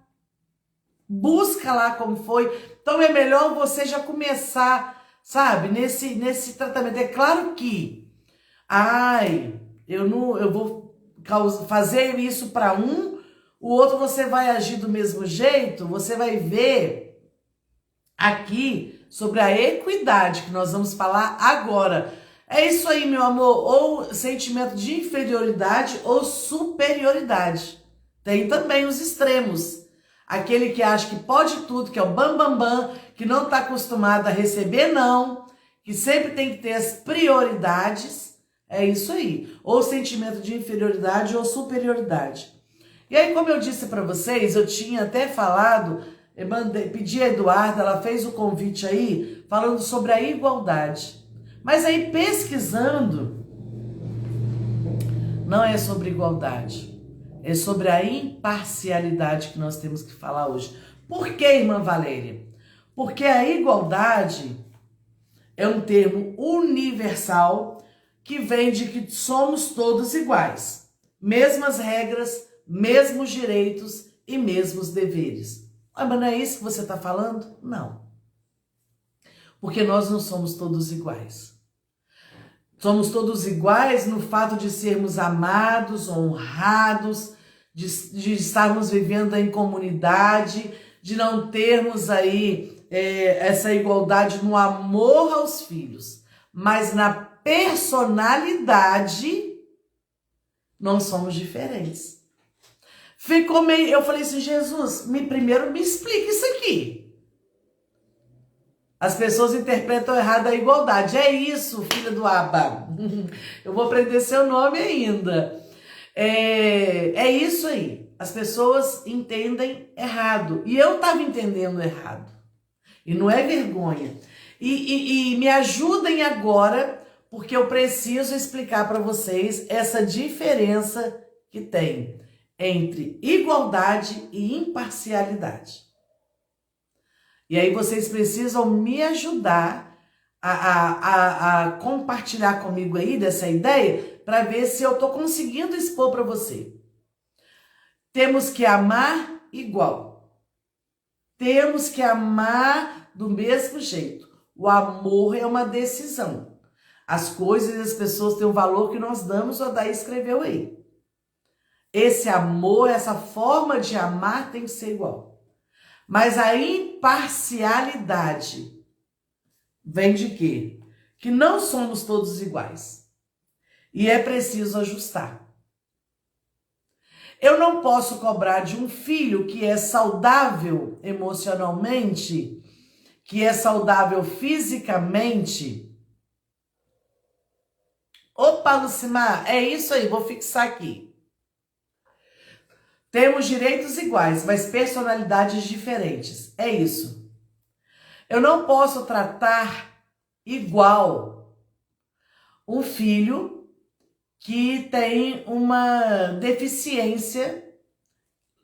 como foi. Então é melhor você já começar, sabe, nesse tratamento. É claro que, eu vou fazer isso para um, o outro você vai agir do mesmo jeito. Você vai ver aqui sobre a equidade que nós vamos falar agora. É isso aí, meu amor, ou sentimento de inferioridade ou superioridade. Tem também os extremos. Aquele que acha que pode tudo, que é o bam, bam, que não está acostumado a receber não, que sempre tem que ter as prioridades. É isso aí. Ou sentimento de inferioridade ou superioridade. E aí, como eu disse para vocês, eu tinha até falado, pedi a Eduarda, ela fez o convite aí, falando sobre a igualdade. Mas aí, pesquisando, não é sobre igualdade. É sobre a imparcialidade que nós temos que falar hoje. Por que, irmã Valéria? Porque a igualdade é um termo universal que vem de que somos todos iguais. Mesmas regras, mesmos direitos e mesmos deveres. Ah, mas não é isso que você está falando? Não. Porque nós não somos todos iguais. Somos todos iguais no fato de sermos amados, honrados, de estarmos vivendo em comunidade, de não termos aí essa igualdade no amor aos filhos. Mas na personalidade, nós somos diferentes. Ficou meio... Eu falei assim, Jesus, primeiro me explica isso aqui. As pessoas interpretam errado a igualdade. É isso, filha do Abba. Eu vou aprender seu nome ainda. É isso aí. As pessoas entendem errado. E eu estava entendendo errado. E não é vergonha. E me ajudem agora, porque eu preciso explicar para vocês essa diferença que tem entre igualdade e imparcialidade. E aí vocês precisam me ajudar a compartilhar comigo aí dessa ideia para ver se eu estou conseguindo expor para você. Temos que amar igual. Temos que amar do mesmo jeito. O amor é uma decisão. As coisas e as pessoas têm o valor que nós damos, o Adair escreveu aí. Esse amor, essa forma de amar tem que ser igual. Mas a imparcialidade vem de quê? Que não somos todos iguais. E é preciso ajustar. Eu não posso cobrar de um filho que é saudável emocionalmente, que é saudável fisicamente. Opa, Lucimar, é isso aí, vou fixar aqui. Temos direitos iguais, mas personalidades diferentes. É isso. Eu não posso tratar igual um filho que tem uma deficiência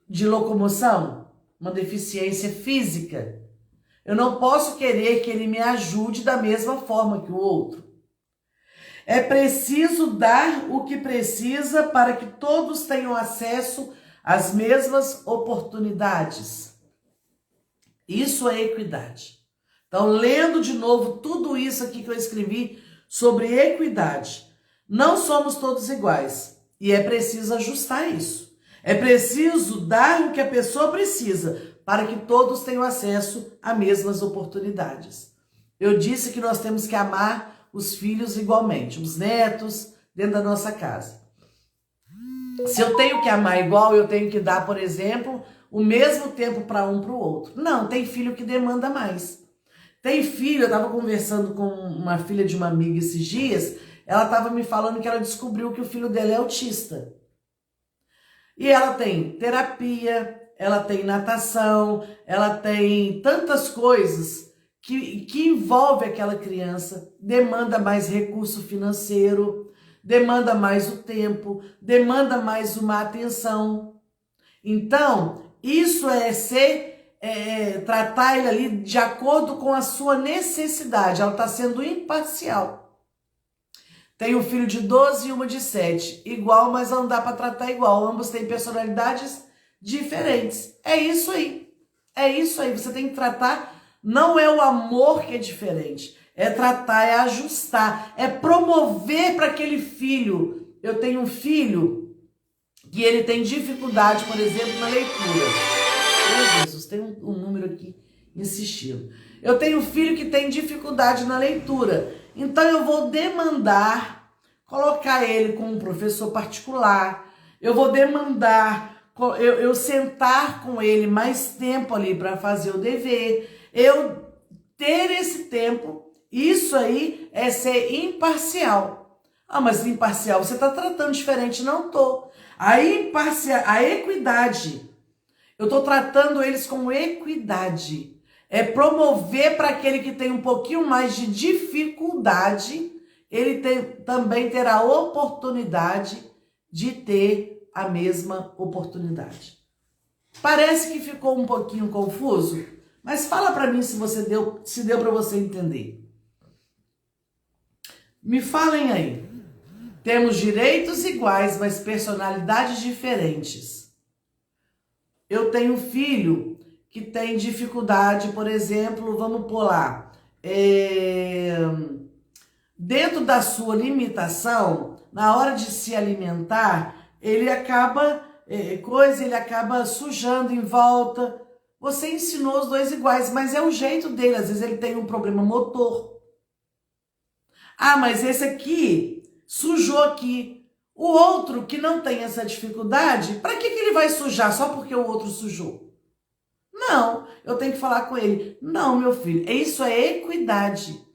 de locomoção, uma deficiência física. Eu não posso querer que ele me ajude da mesma forma que o outro. É preciso dar o que precisa para que todos tenham acesso as mesmas oportunidades. Isso é equidade. Então, lendo de novo tudo isso aqui que eu escrevi sobre equidade. Não somos todos iguais e é preciso ajustar isso. É preciso dar o que a pessoa precisa para que todos tenham acesso a mesmas oportunidades. Eu disse que nós temos que amar os filhos igualmente, os netos dentro da nossa casa. Se eu tenho que amar igual, eu tenho que dar, por exemplo, o mesmo tempo para um para o outro. Não, tem filho que demanda mais. Tem filho, eu estava conversando com uma filha de uma amiga esses dias, ela estava me falando que ela descobriu que o filho dela é autista. E ela tem terapia, ela tem natação, ela tem tantas coisas que envolve aquela criança, demanda mais recurso financeiro, demanda mais o tempo, demanda mais uma atenção. Então, isso tratar ele ali de acordo com a sua necessidade. Ela está sendo imparcial. Tem um filho de 12 e uma de 7. Igual, mas não dá para tratar igual. Ambos têm personalidades diferentes. É isso aí. É isso aí. Você tem que tratar. Não é o amor que é diferente. É tratar, é ajustar, é promover para aquele filho eu tenho um filho que ele tem dificuldade, por exemplo, na leitura. Meu Jesus, tem um número aqui insistindo. Eu tenho um filho que tem dificuldade na leitura. Então eu vou demandar colocar ele com um professor particular. Eu vou demandar eu sentar com ele mais tempo ali para fazer o dever. Eu ter esse tempo. Isso aí é ser imparcial. Ah, mas imparcial, você está tratando diferente. Não tô. A equidade, eu estou tratando eles com equidade. É promover para aquele que tem um pouquinho mais de dificuldade, ele também ter a oportunidade de ter a mesma oportunidade. Parece que ficou um pouquinho confuso, mas fala para mim se deu para você entender. Me falem aí. Temos direitos iguais, mas personalidades diferentes. Eu tenho um filho que tem dificuldade, por exemplo, vamos pôr lá, dentro da sua limitação, na hora de se alimentar, ele acaba ele acaba sujando em volta. Você ensinou os dois iguais, mas é o jeito dele. Às vezes ele tem um problema motor. Ah, mas esse aqui sujou aqui. O outro que não tem essa dificuldade, para que ele vai sujar só porque o outro sujou? Não, eu tenho que falar com ele. Não, meu filho, isso é equidade.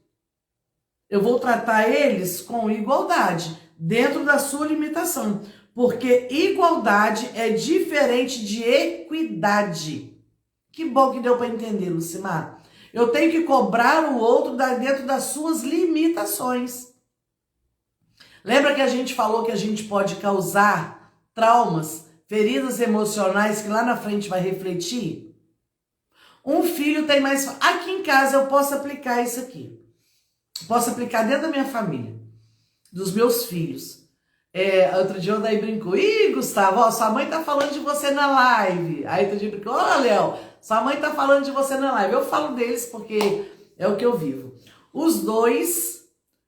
Eu vou tratar eles com igualdade, dentro da sua limitação. Porque igualdade é diferente de equidade. Que bom que deu para entender, Lucimar. Eu tenho que cobrar o outro dentro das suas limitações. Lembra que a gente falou que a gente pode causar traumas, feridas emocionais que lá na frente vai refletir? Um filho tem mais... Aqui em casa eu posso aplicar isso aqui. Posso aplicar dentro da minha família, dos meus filhos. Outro dia o Daí brincou. Ih, Gustavo, ó, sua mãe tá falando de você na live. Aí outro dia brincou. Ó, Léo, sua mãe tá falando de você na live. Eu falo deles porque é o que eu vivo. Os dois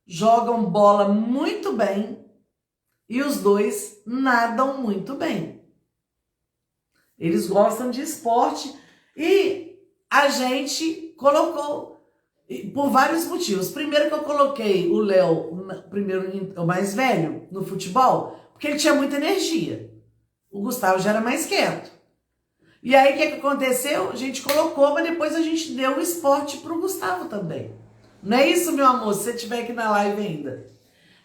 jogam bola muito bem e os dois nadam muito bem. Eles gostam de esporte e a gente colocou por vários motivos. Primeiro que eu coloquei o Léo, o mais velho, no futebol, porque ele tinha muita energia. O Gustavo já era mais quieto. E aí o que aconteceu? A gente colocou, mas depois a gente deu o esporte pro Gustavo também. Não é isso, meu amor, se você estiver aqui na live ainda.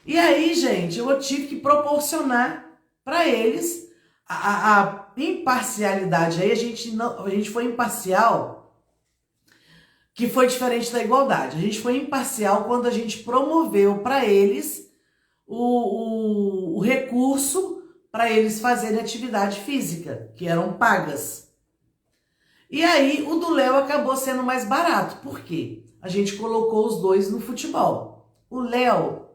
E aí, gente, eu tive que proporcionar para eles a imparcialidade. Aí a gente foi imparcial, que foi diferente da igualdade. A gente foi imparcial quando a gente promoveu para eles o recurso para eles fazerem atividade física, que eram pagas. E aí o do Léo acabou sendo mais barato. Por quê? A gente colocou os dois no futebol. O Léo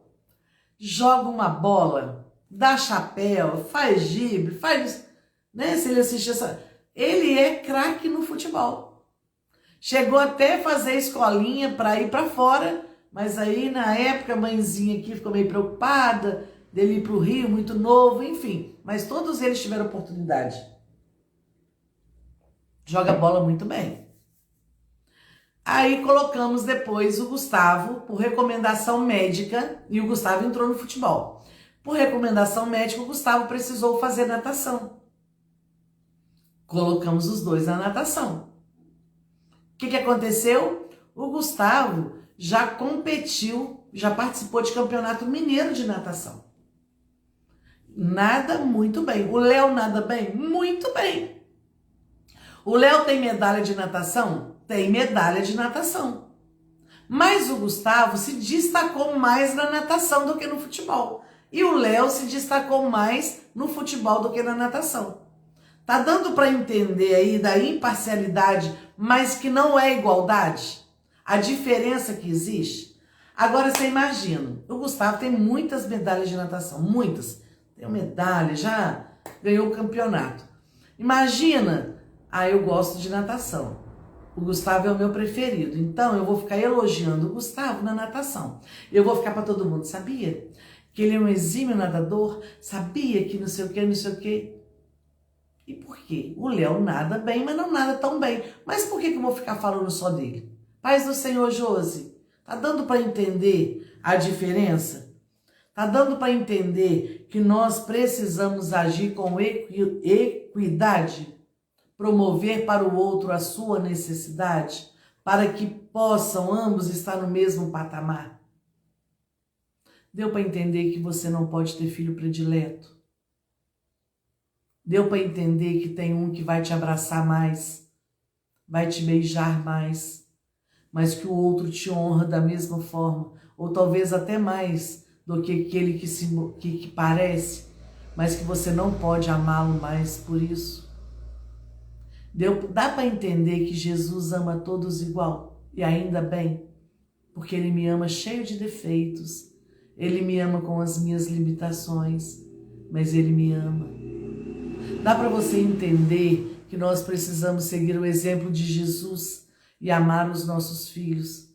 joga uma bola, dá chapéu, faz drible, faz... Né? Se ele assistir essa... Ele é craque no futebol. Chegou até a fazer escolinha para ir para fora, mas aí na época a mãezinha aqui ficou meio preocupada dele ir para o Rio, muito novo, enfim. Mas todos eles tiveram oportunidade. Joga bola muito bem. Aí colocamos depois o Gustavo por recomendação médica e o Gustavo entrou no futebol. Por recomendação médica, o Gustavo precisou fazer natação. Colocamos os dois na natação. O que aconteceu? O Gustavo já competiu, já participou de campeonato mineiro de natação. Nada muito bem. O Léo nada bem? Muito bem. O Léo tem medalha de natação? Tem medalha de natação. Mas o Gustavo se destacou mais na natação do que no futebol. E o Léo se destacou mais no futebol do que na natação. Tá dando para entender aí da imparcialidade, mas que não é igualdade? A diferença que existe? Agora você imagina, o Gustavo tem muitas medalhas de natação, muitas. Tem medalha, já ganhou o campeonato. Imagina, eu gosto de natação. O Gustavo é o meu preferido, então eu vou ficar elogiando o Gustavo na natação. Eu vou ficar para todo mundo, sabia? que ele é um exímio nadador, sabia que não sei o que, não sei o que. E por quê? O Léo nada bem, mas não nada tão bem. Mas por que eu vou ficar falando só dele? Paz do Senhor, Josi, tá dando para entender a diferença? Tá dando para entender que nós precisamos agir com equidade, promover para o outro a sua necessidade, para que possam ambos estar no mesmo patamar? Deu para entender que você não pode ter filho predileto? Deu para entender que tem um que vai te abraçar mais, vai te beijar mais, mas que o outro te honra da mesma forma, ou talvez até mais do que aquele que parece, mas que você não pode amá-lo mais por isso? Dá para entender que Jesus ama todos igual, e ainda bem, porque Ele me ama cheio de defeitos, Ele me ama com as minhas limitações, mas Ele me ama. Dá para você entender que nós precisamos seguir o exemplo de Jesus e amar os nossos filhos.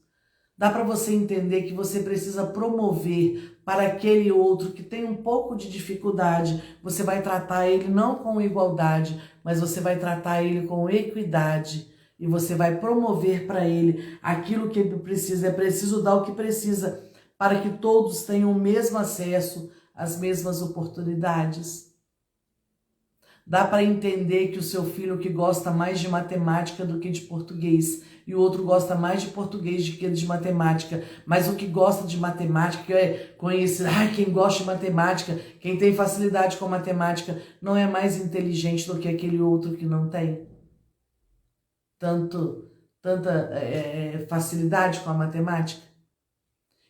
Dá para você entender que você precisa promover para aquele outro que tem um pouco de dificuldade. Você vai tratar ele não com igualdade, mas você vai tratar ele com equidade. E você vai promover para ele aquilo que ele precisa. É preciso dar o que precisa para que todos tenham o mesmo acesso às mesmas oportunidades. Dá para entender que o seu filho que gosta mais de matemática do que de português, e o outro gosta mais de português do que de matemática, mas o que gosta de matemática é conhecer, quem gosta de matemática, quem tem facilidade com matemática, não é mais inteligente do que aquele outro que não tem tanta facilidade com a matemática?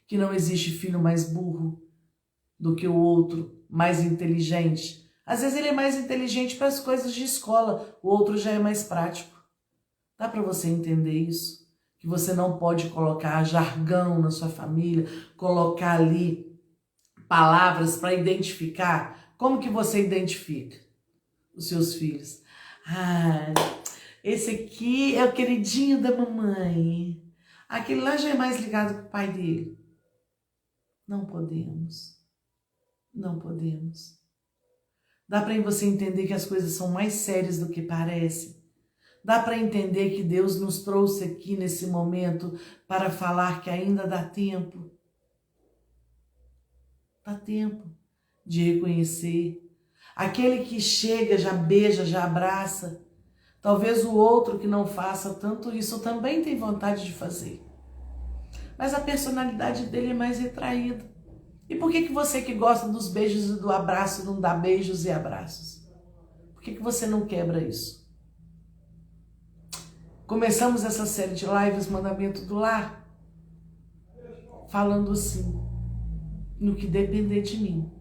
Que não existe filho mais burro do que o outro, mais inteligente. Às vezes ele é mais inteligente para as coisas de escola, o outro já é mais prático. Dá para você entender isso? Que você não pode colocar jargão na sua família, colocar ali palavras para identificar. Como que você identifica os seus filhos? Esse aqui é o queridinho da mamãe. Aquele lá já é mais ligado com o pai dele. Não podemos. Não podemos. Dá para você entender que as coisas são mais sérias do que parecem. Dá para entender que Deus nos trouxe aqui nesse momento para falar que ainda dá tempo. Dá tempo de reconhecer. Aquele que chega, já beija, já abraça. Talvez o outro que não faça tanto isso também tem vontade de fazer. Mas a personalidade dele é mais retraída. E por que você que gosta dos beijos e do abraço não dá beijos e abraços? Por que você não quebra isso? Começamos essa série de lives Mandamento do Lar falando assim: no que depender de mim,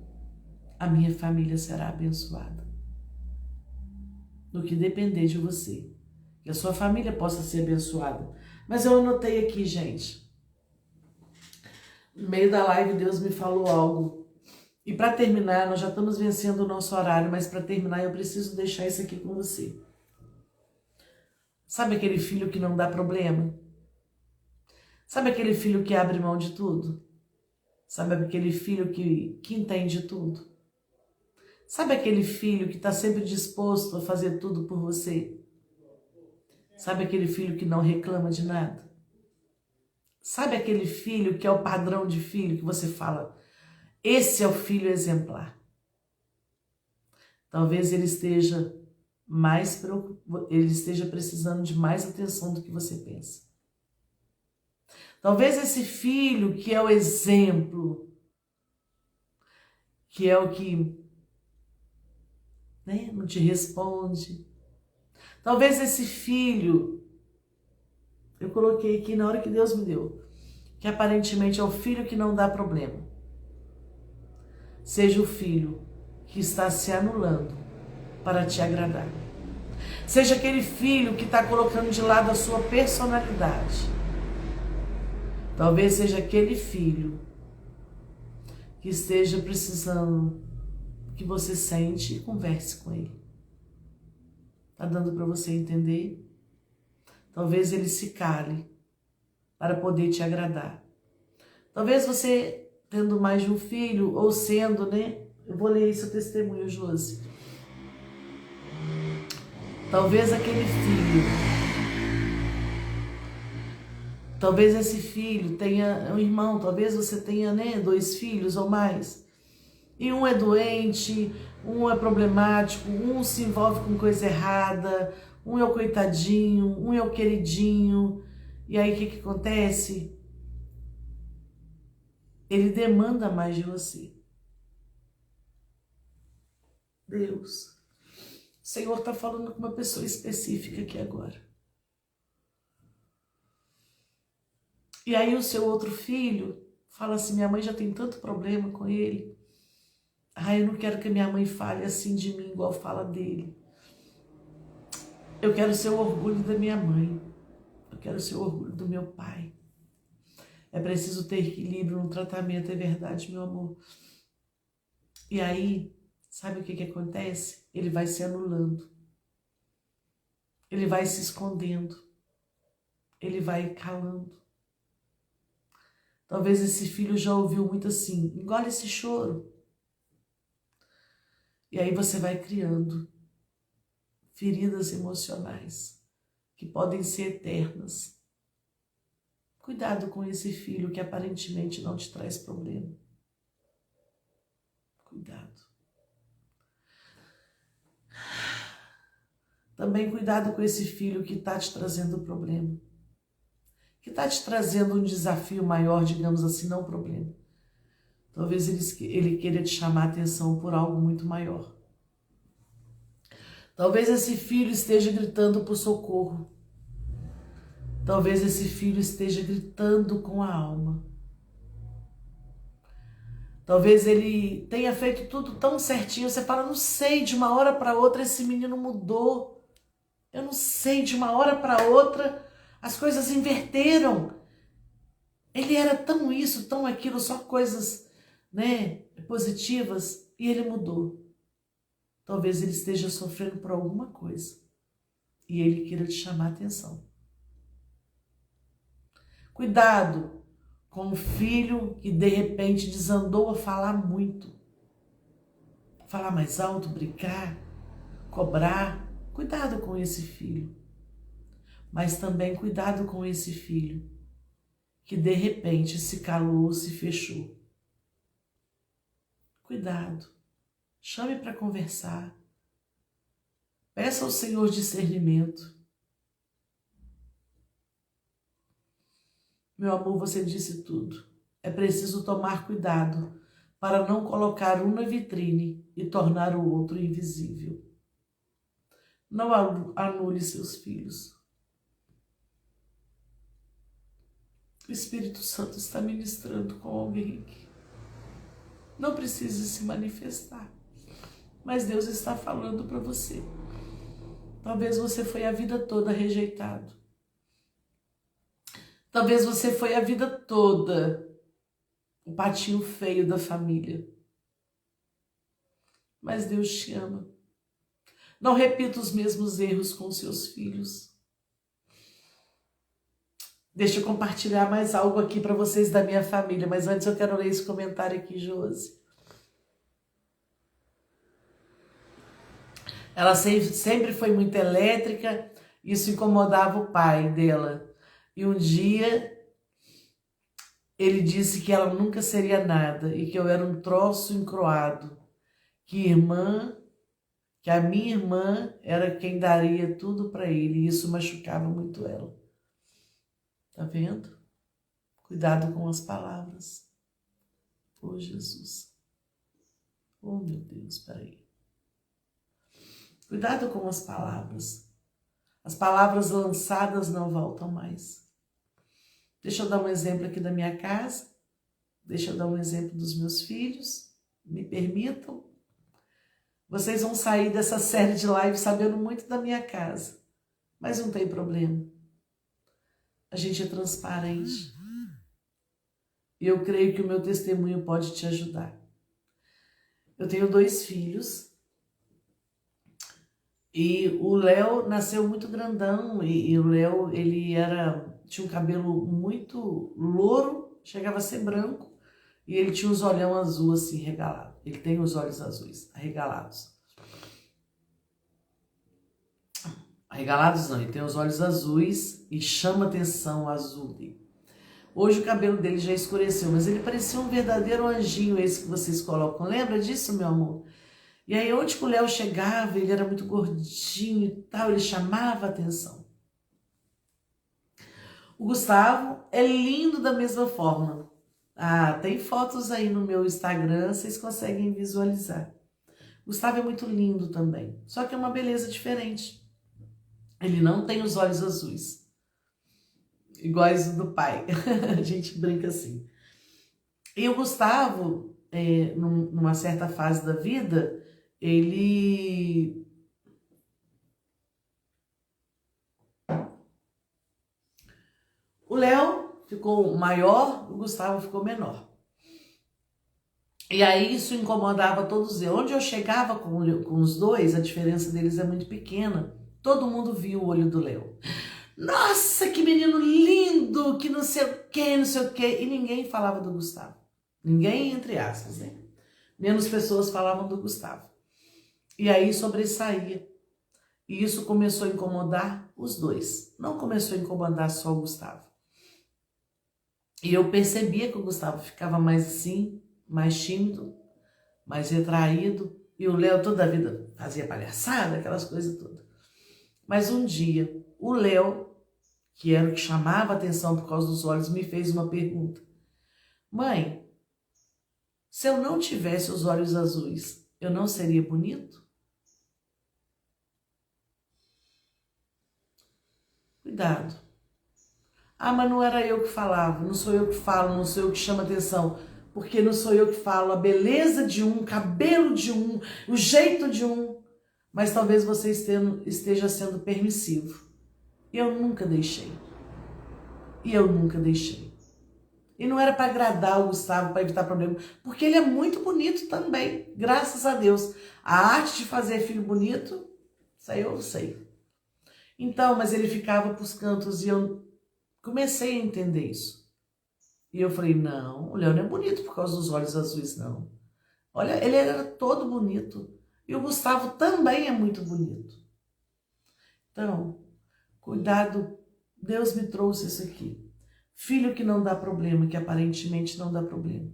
a minha família será abençoada. No que depender de você, que a sua família possa ser abençoada. Mas eu anotei aqui, gente. No meio da live, Deus me falou algo. E para terminar, nós já estamos vencendo o nosso horário, mas para terminar eu preciso deixar isso aqui com você. Sabe aquele filho que não dá problema? Sabe aquele filho que abre mão de tudo? Sabe aquele filho que entende tudo? Sabe aquele filho que está sempre disposto a fazer tudo por você? Sabe aquele filho que não reclama de nada? Sabe aquele filho que é o padrão de filho que você fala, esse é o filho exemplar? Talvez ele esteja precisando de mais atenção do que você pensa. Talvez esse filho que é o exemplo, que é o que não te responde. Talvez esse filho, eu coloquei aqui na hora que Deus me deu, que aparentemente é o filho que não dá problema, seja o filho que está se anulando para te agradar. Seja aquele filho que está colocando de lado a sua personalidade. Talvez seja aquele filho que esteja precisando que você sente e converse com ele. Está dando para você entender? Talvez ele se cale para poder te agradar. Talvez você tendo mais de um filho, ou sendo, né? Eu vou ler esse testemunho, Josi. Talvez aquele filho, talvez esse filho tenha um irmão, talvez você tenha, né, 2 filhos ou mais. E um é doente, um é problemático, um se envolve com coisa errada, um é o coitadinho, um é o queridinho. E aí o que acontece? Ele demanda mais de você. Deus, o Senhor está falando com uma pessoa específica aqui agora. E aí o seu outro filho fala assim, minha mãe já tem tanto problema com ele. Eu não quero que minha mãe fale assim de mim, igual fala dele. Eu quero ser o orgulho da minha mãe. Eu quero ser o orgulho do meu pai. É preciso ter equilíbrio no tratamento, é verdade, meu amor. E aí, sabe o que acontece? Ele vai se anulando. Ele vai se escondendo. Ele vai calando. Talvez esse filho já ouviu muito assim, engole esse choro. E aí você vai criando feridas emocionais que podem ser eternas. Cuidado com esse filho que aparentemente não te traz problema. Cuidado. Também cuidado com esse filho que está te trazendo problema. Que está te trazendo um desafio maior, digamos assim, não problema. Talvez ele queira te chamar a atenção por algo muito maior. Talvez esse filho esteja gritando por socorro. Talvez esse filho esteja gritando com a alma. Talvez ele tenha feito tudo tão certinho. Você fala, não sei, de uma hora para outra esse menino mudou. Eu não sei, de uma hora para outra as coisas inverteram. Ele era tão isso, tão aquilo, só coisas, né, positivas, e ele mudou. Talvez ele esteja sofrendo por alguma coisa e ele queira te chamar a atenção. Cuidado com o filho que de repente desandou a falar muito. Falar mais alto, brigar, cobrar. Cuidado com esse filho. Mas também cuidado com esse filho que de repente se calou, se fechou. Cuidado. Chame para conversar. Peça ao Senhor discernimento. Meu amor, você disse tudo. É preciso tomar cuidado para não colocar um na vitrine e tornar o outro invisível. Não anule seus filhos. O Espírito Santo está ministrando com alguém aqui. Não precisa se manifestar, mas Deus está falando para você. Talvez você foi a vida toda rejeitado. Talvez você foi a vida toda o patinho feio da família. Mas Deus te ama. Não repita os mesmos erros com seus filhos. Deixa eu compartilhar mais algo aqui para vocês da minha família, mas antes eu quero ler esse comentário aqui, Josi. Ela sempre foi muito elétrica, isso incomodava o pai dela. E um dia ele disse que ela nunca seria nada e que eu era um troço encroado, que a minha irmã era quem daria tudo para ele, e isso machucava muito ela. Tá vendo? Cuidado com as palavras. Oh, Jesus. Oh, meu Deus, peraí. Cuidado com as palavras. As palavras lançadas não voltam mais. Deixa eu dar um exemplo aqui da minha casa. Deixa eu dar um exemplo dos meus filhos. Me permitam. Vocês vão sair dessa série de live sabendo muito da minha casa. Mas não tem problema. A gente é transparente. E eu creio que o meu testemunho pode te ajudar. Eu tenho 2 filhos. E o Léo nasceu muito grandão. E o Léo, ele tinha um cabelo muito louro, chegava a ser branco. E ele tinha os olhão azul assim, regalado. Ele tem os olhos azuis, arregalados. Arregalados não, ele tem os olhos azuis e chama atenção o azul dele. Hoje o cabelo dele já escureceu, mas ele parecia um verdadeiro anjinho, esse que vocês colocam. Lembra disso, meu amor? E aí onde que o Léo chegava, ele era muito gordinho e tal, ele chamava atenção. O Gustavo é lindo da mesma forma. Ah, tem fotos aí no meu Instagram, vocês conseguem visualizar. O Gustavo é muito lindo também, só que é uma beleza diferente. Ele não tem os olhos azuis, iguais do pai. A gente brinca assim. E o Gustavo, numa certa fase da vida, ele... O Léo ficou maior, o Gustavo ficou menor. E aí isso incomodava todos eles. Onde eu chegava com os dois, a diferença deles é muito pequena. Todo mundo viu o olho do Léo. Nossa, que menino lindo, que não sei o que, não sei o que. E ninguém falava do Gustavo. Ninguém, entre aspas, né? Menos pessoas falavam do Gustavo. E aí sobressaía. E isso começou a incomodar os dois. Não começou a incomodar só o Gustavo. E eu percebia que o Gustavo ficava mais assim, mais tímido, mais retraído. E o Léo toda a vida fazia palhaçada, aquelas coisas todas. Mas um dia, o Léo, que era o que chamava a atenção por causa dos olhos, me fez uma pergunta. Mãe, se eu não tivesse os olhos azuis, eu não seria bonito? Cuidado. Ah, mas não era eu que falava, não sou eu que falo, não sou eu que chamo atenção, porque não sou eu que falo a beleza de um, o cabelo de um, o jeito de um, mas talvez você esteja sendo permissivo. Eu nunca deixei. E eu nunca deixei. E não era para agradar o Gustavo, para evitar problema, porque ele é muito bonito também, graças a Deus. A arte de fazer filho bonito, isso aí eu sei. Então, mas ele ficava pros cantos e eu comecei a entender isso. E eu falei, não, o Léo não é bonito por causa dos olhos azuis, não. Olha, ele era todo bonito. E o Gustavo também é muito bonito. Então, cuidado, Deus me trouxe isso aqui. Filho que não dá problema, que aparentemente não dá problema.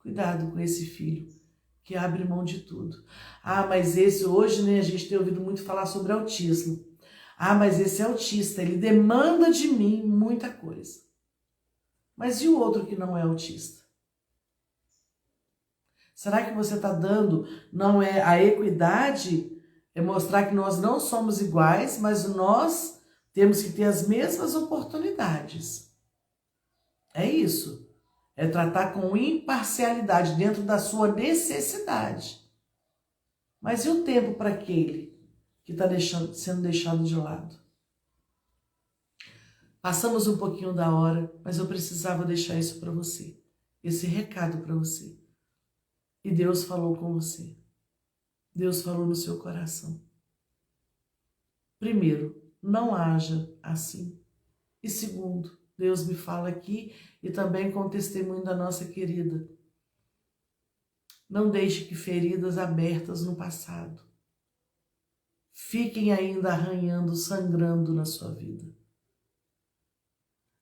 Cuidado com esse filho que abre mão de tudo. Ah, mas esse hoje, né, a gente tem ouvido muito falar sobre autismo. Ah, mas esse é autista, ele demanda de mim muita coisa. Mas e o outro que não é autista? Será que você está dando, não é a equidade, é mostrar que nós não somos iguais, mas nós temos que ter as mesmas oportunidades. É isso. É tratar com imparcialidade dentro da sua necessidade. Mas e o tempo para aquele que está sendo deixado de lado? Passamos um pouquinho da hora, mas eu precisava deixar isso para você. Esse recado para você. E Deus falou com você. Deus falou no seu coração. Primeiro, não haja assim. E segundo, Deus me fala aqui e também com o testemunho da nossa querida. Não deixe que feridas abertas no passado fiquem ainda arranhando, sangrando na sua vida.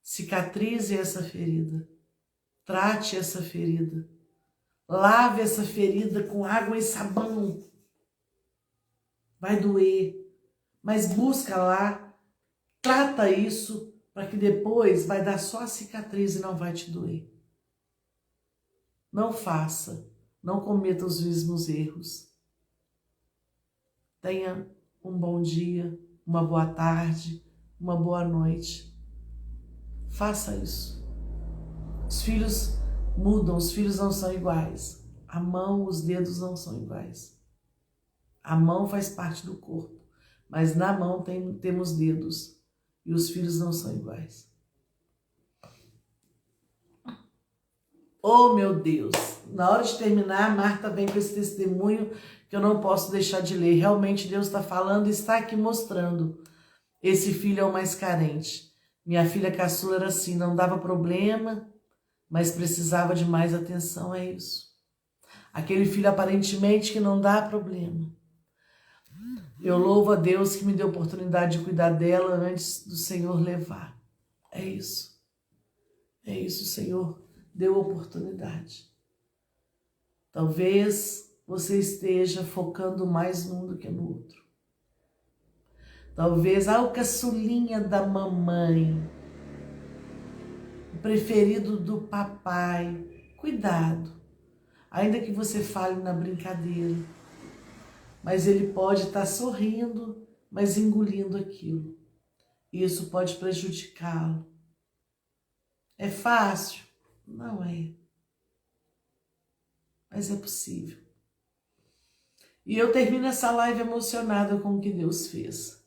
Cicatrize essa ferida. Trate essa ferida. Lave essa ferida com água e sabão. Vai doer, mas busca lá, trata isso, para que depois vai dar só a cicatriz e não vai te doer. Não faça, não cometa os mesmos erros. Tenha um bom dia, uma boa tarde, uma boa noite. Faça isso. Os filhos mudam, os filhos não são iguais. A mão, os dedos não são iguais. A mão faz parte do corpo, mas na mão temos dedos e os filhos não são iguais. Oh, meu Deus! Na hora de terminar, a Marta vem com esse testemunho que eu não posso deixar de ler. Realmente Deus está falando e está aqui mostrando. Esse filho é o mais carente. Minha filha caçula era assim, não dava problema, mas precisava de mais atenção, é isso. Aquele filho aparentemente que não dá problema. Eu louvo a Deus que me deu a oportunidade de cuidar dela antes do Senhor levar. É isso. É isso, o Senhor deu oportunidade. Talvez você esteja focando mais num do que no outro. Talvez o caçulinha da mamãe, o preferido do papai. Cuidado, ainda que você fale na brincadeira, mas ele pode estar sorrindo, mas engolindo aquilo. Isso pode prejudicá-lo. É fácil? Não é. Mas é possível. E eu termino essa live emocionada com o que Deus fez.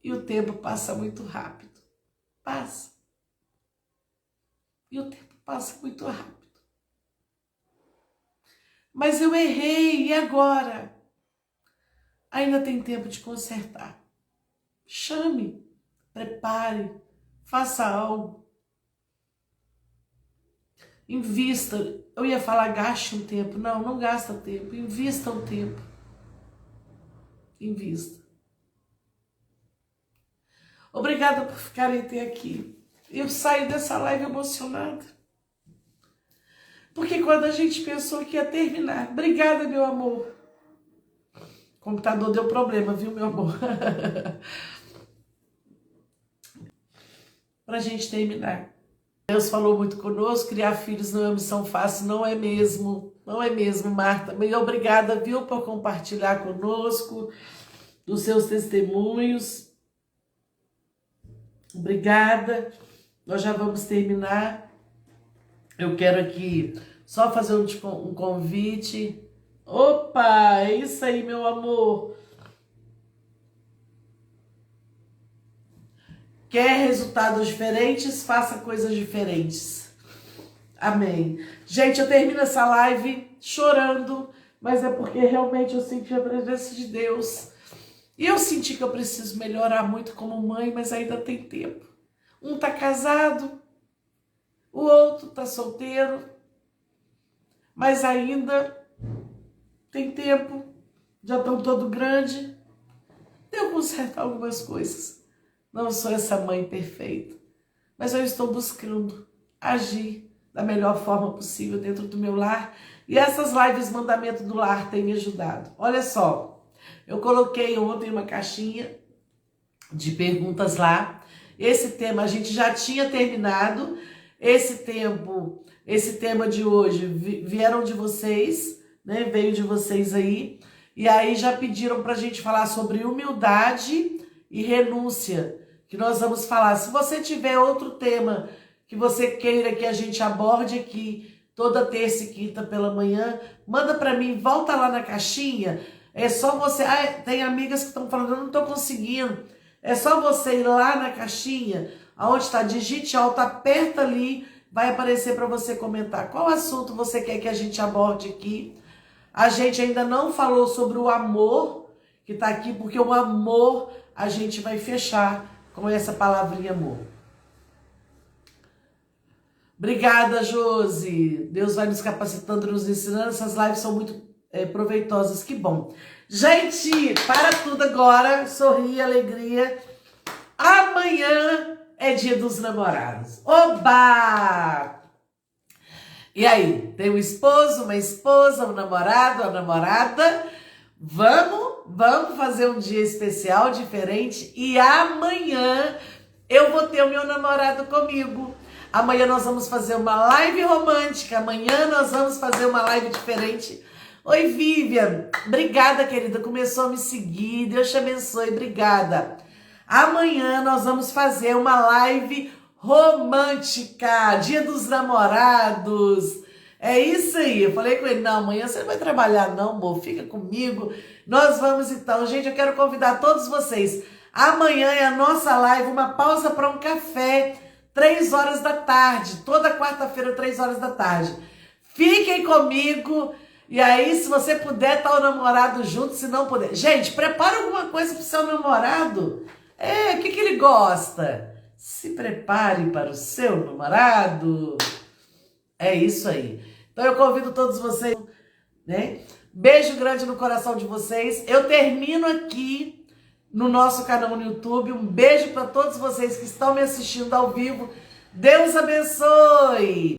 E o tempo passa muito rápido. Passa. E o tempo passa muito rápido. Mas eu errei, e agora? Ainda tem tempo de consertar. Chame, prepare, faça algo. Invista. Eu ia falar gaste um tempo. Não, não gasta tempo. Invista um tempo. Invista. Obrigada por ficarem até aqui. Eu saio dessa live emocionada. Porque quando a gente pensou que ia terminar... Obrigada, meu amor. O computador deu problema, viu, meu amor? Pra gente terminar. Deus falou muito conosco, criar filhos não é uma missão fácil, não é mesmo. Não é mesmo, Marta. E obrigada, viu, por compartilhar conosco dos seus testemunhos. Obrigada. Nós já vamos terminar. Eu quero aqui só fazer um convite. Opa, é isso aí, meu amor. Quer resultados diferentes? Faça coisas diferentes. Amém. Gente, eu termino essa live chorando, mas é porque realmente eu senti a presença de Deus. E eu senti que eu preciso melhorar muito como mãe, mas ainda tem tempo. Um tá casado, o outro tá solteiro, mas ainda tem tempo, já estão todo grande. Deu consertar algumas coisas. Não sou essa mãe perfeita, mas eu estou buscando agir da melhor forma possível dentro do meu lar. E essas lives Mandamento do Lar têm me ajudado. Olha só, eu coloquei ontem uma caixinha de perguntas lá. Esse tema a gente já tinha terminado. Esse tema de hoje vieram de vocês, né? Veio de vocês aí. E aí já pediram pra gente falar sobre humildade e renúncia, que nós vamos falar. Se você tiver outro tema que você queira que a gente aborde aqui toda terça e quinta pela manhã, manda pra mim, volta lá na caixinha. É só você... tem amigas que estão falando, eu não tô conseguindo. É só você ir lá na caixinha, aonde está, digite alto, aperta ali, vai aparecer para você comentar qual assunto você quer que a gente aborde aqui. A gente ainda não falou sobre o amor que está aqui, porque o amor a gente vai fechar com essa palavrinha amor. Obrigada, Josi. Deus vai nos capacitando, nos ensinando. Essas lives são muito proveitosas, que bom. Gente, para tudo agora, sorrir, alegria. Amanhã é dia dos namorados. Oba! E aí, tem um esposo, uma esposa, um namorado, uma namorada? Vamos fazer um dia especial, diferente. E amanhã eu vou ter o meu namorado comigo. Amanhã nós vamos fazer uma live romântica. Amanhã nós vamos fazer uma live diferente. Oi, Vivian. Obrigada, querida. Começou a me seguir. Deus te abençoe. Obrigada. Amanhã nós vamos fazer uma live romântica. Dia dos namorados. É isso aí. Eu falei com ele, não, amanhã você não vai trabalhar não, amor. Fica comigo. Nós vamos então. Gente, eu quero convidar todos vocês. Amanhã é a nossa live, uma pausa para um café. 3 horas da tarde. Toda quarta-feira, 3 horas da tarde. Fiquem comigo. E aí, se você puder, tá o namorado junto, se não puder. Gente, prepara alguma coisa pro seu namorado. O que ele gosta? se prepare para o seu namorado. É isso aí. Então eu convido todos vocês, né? Beijo grande no coração de vocês. Eu termino aqui no nosso canal no YouTube. Um beijo para todos vocês que estão me assistindo ao vivo. Deus abençoe!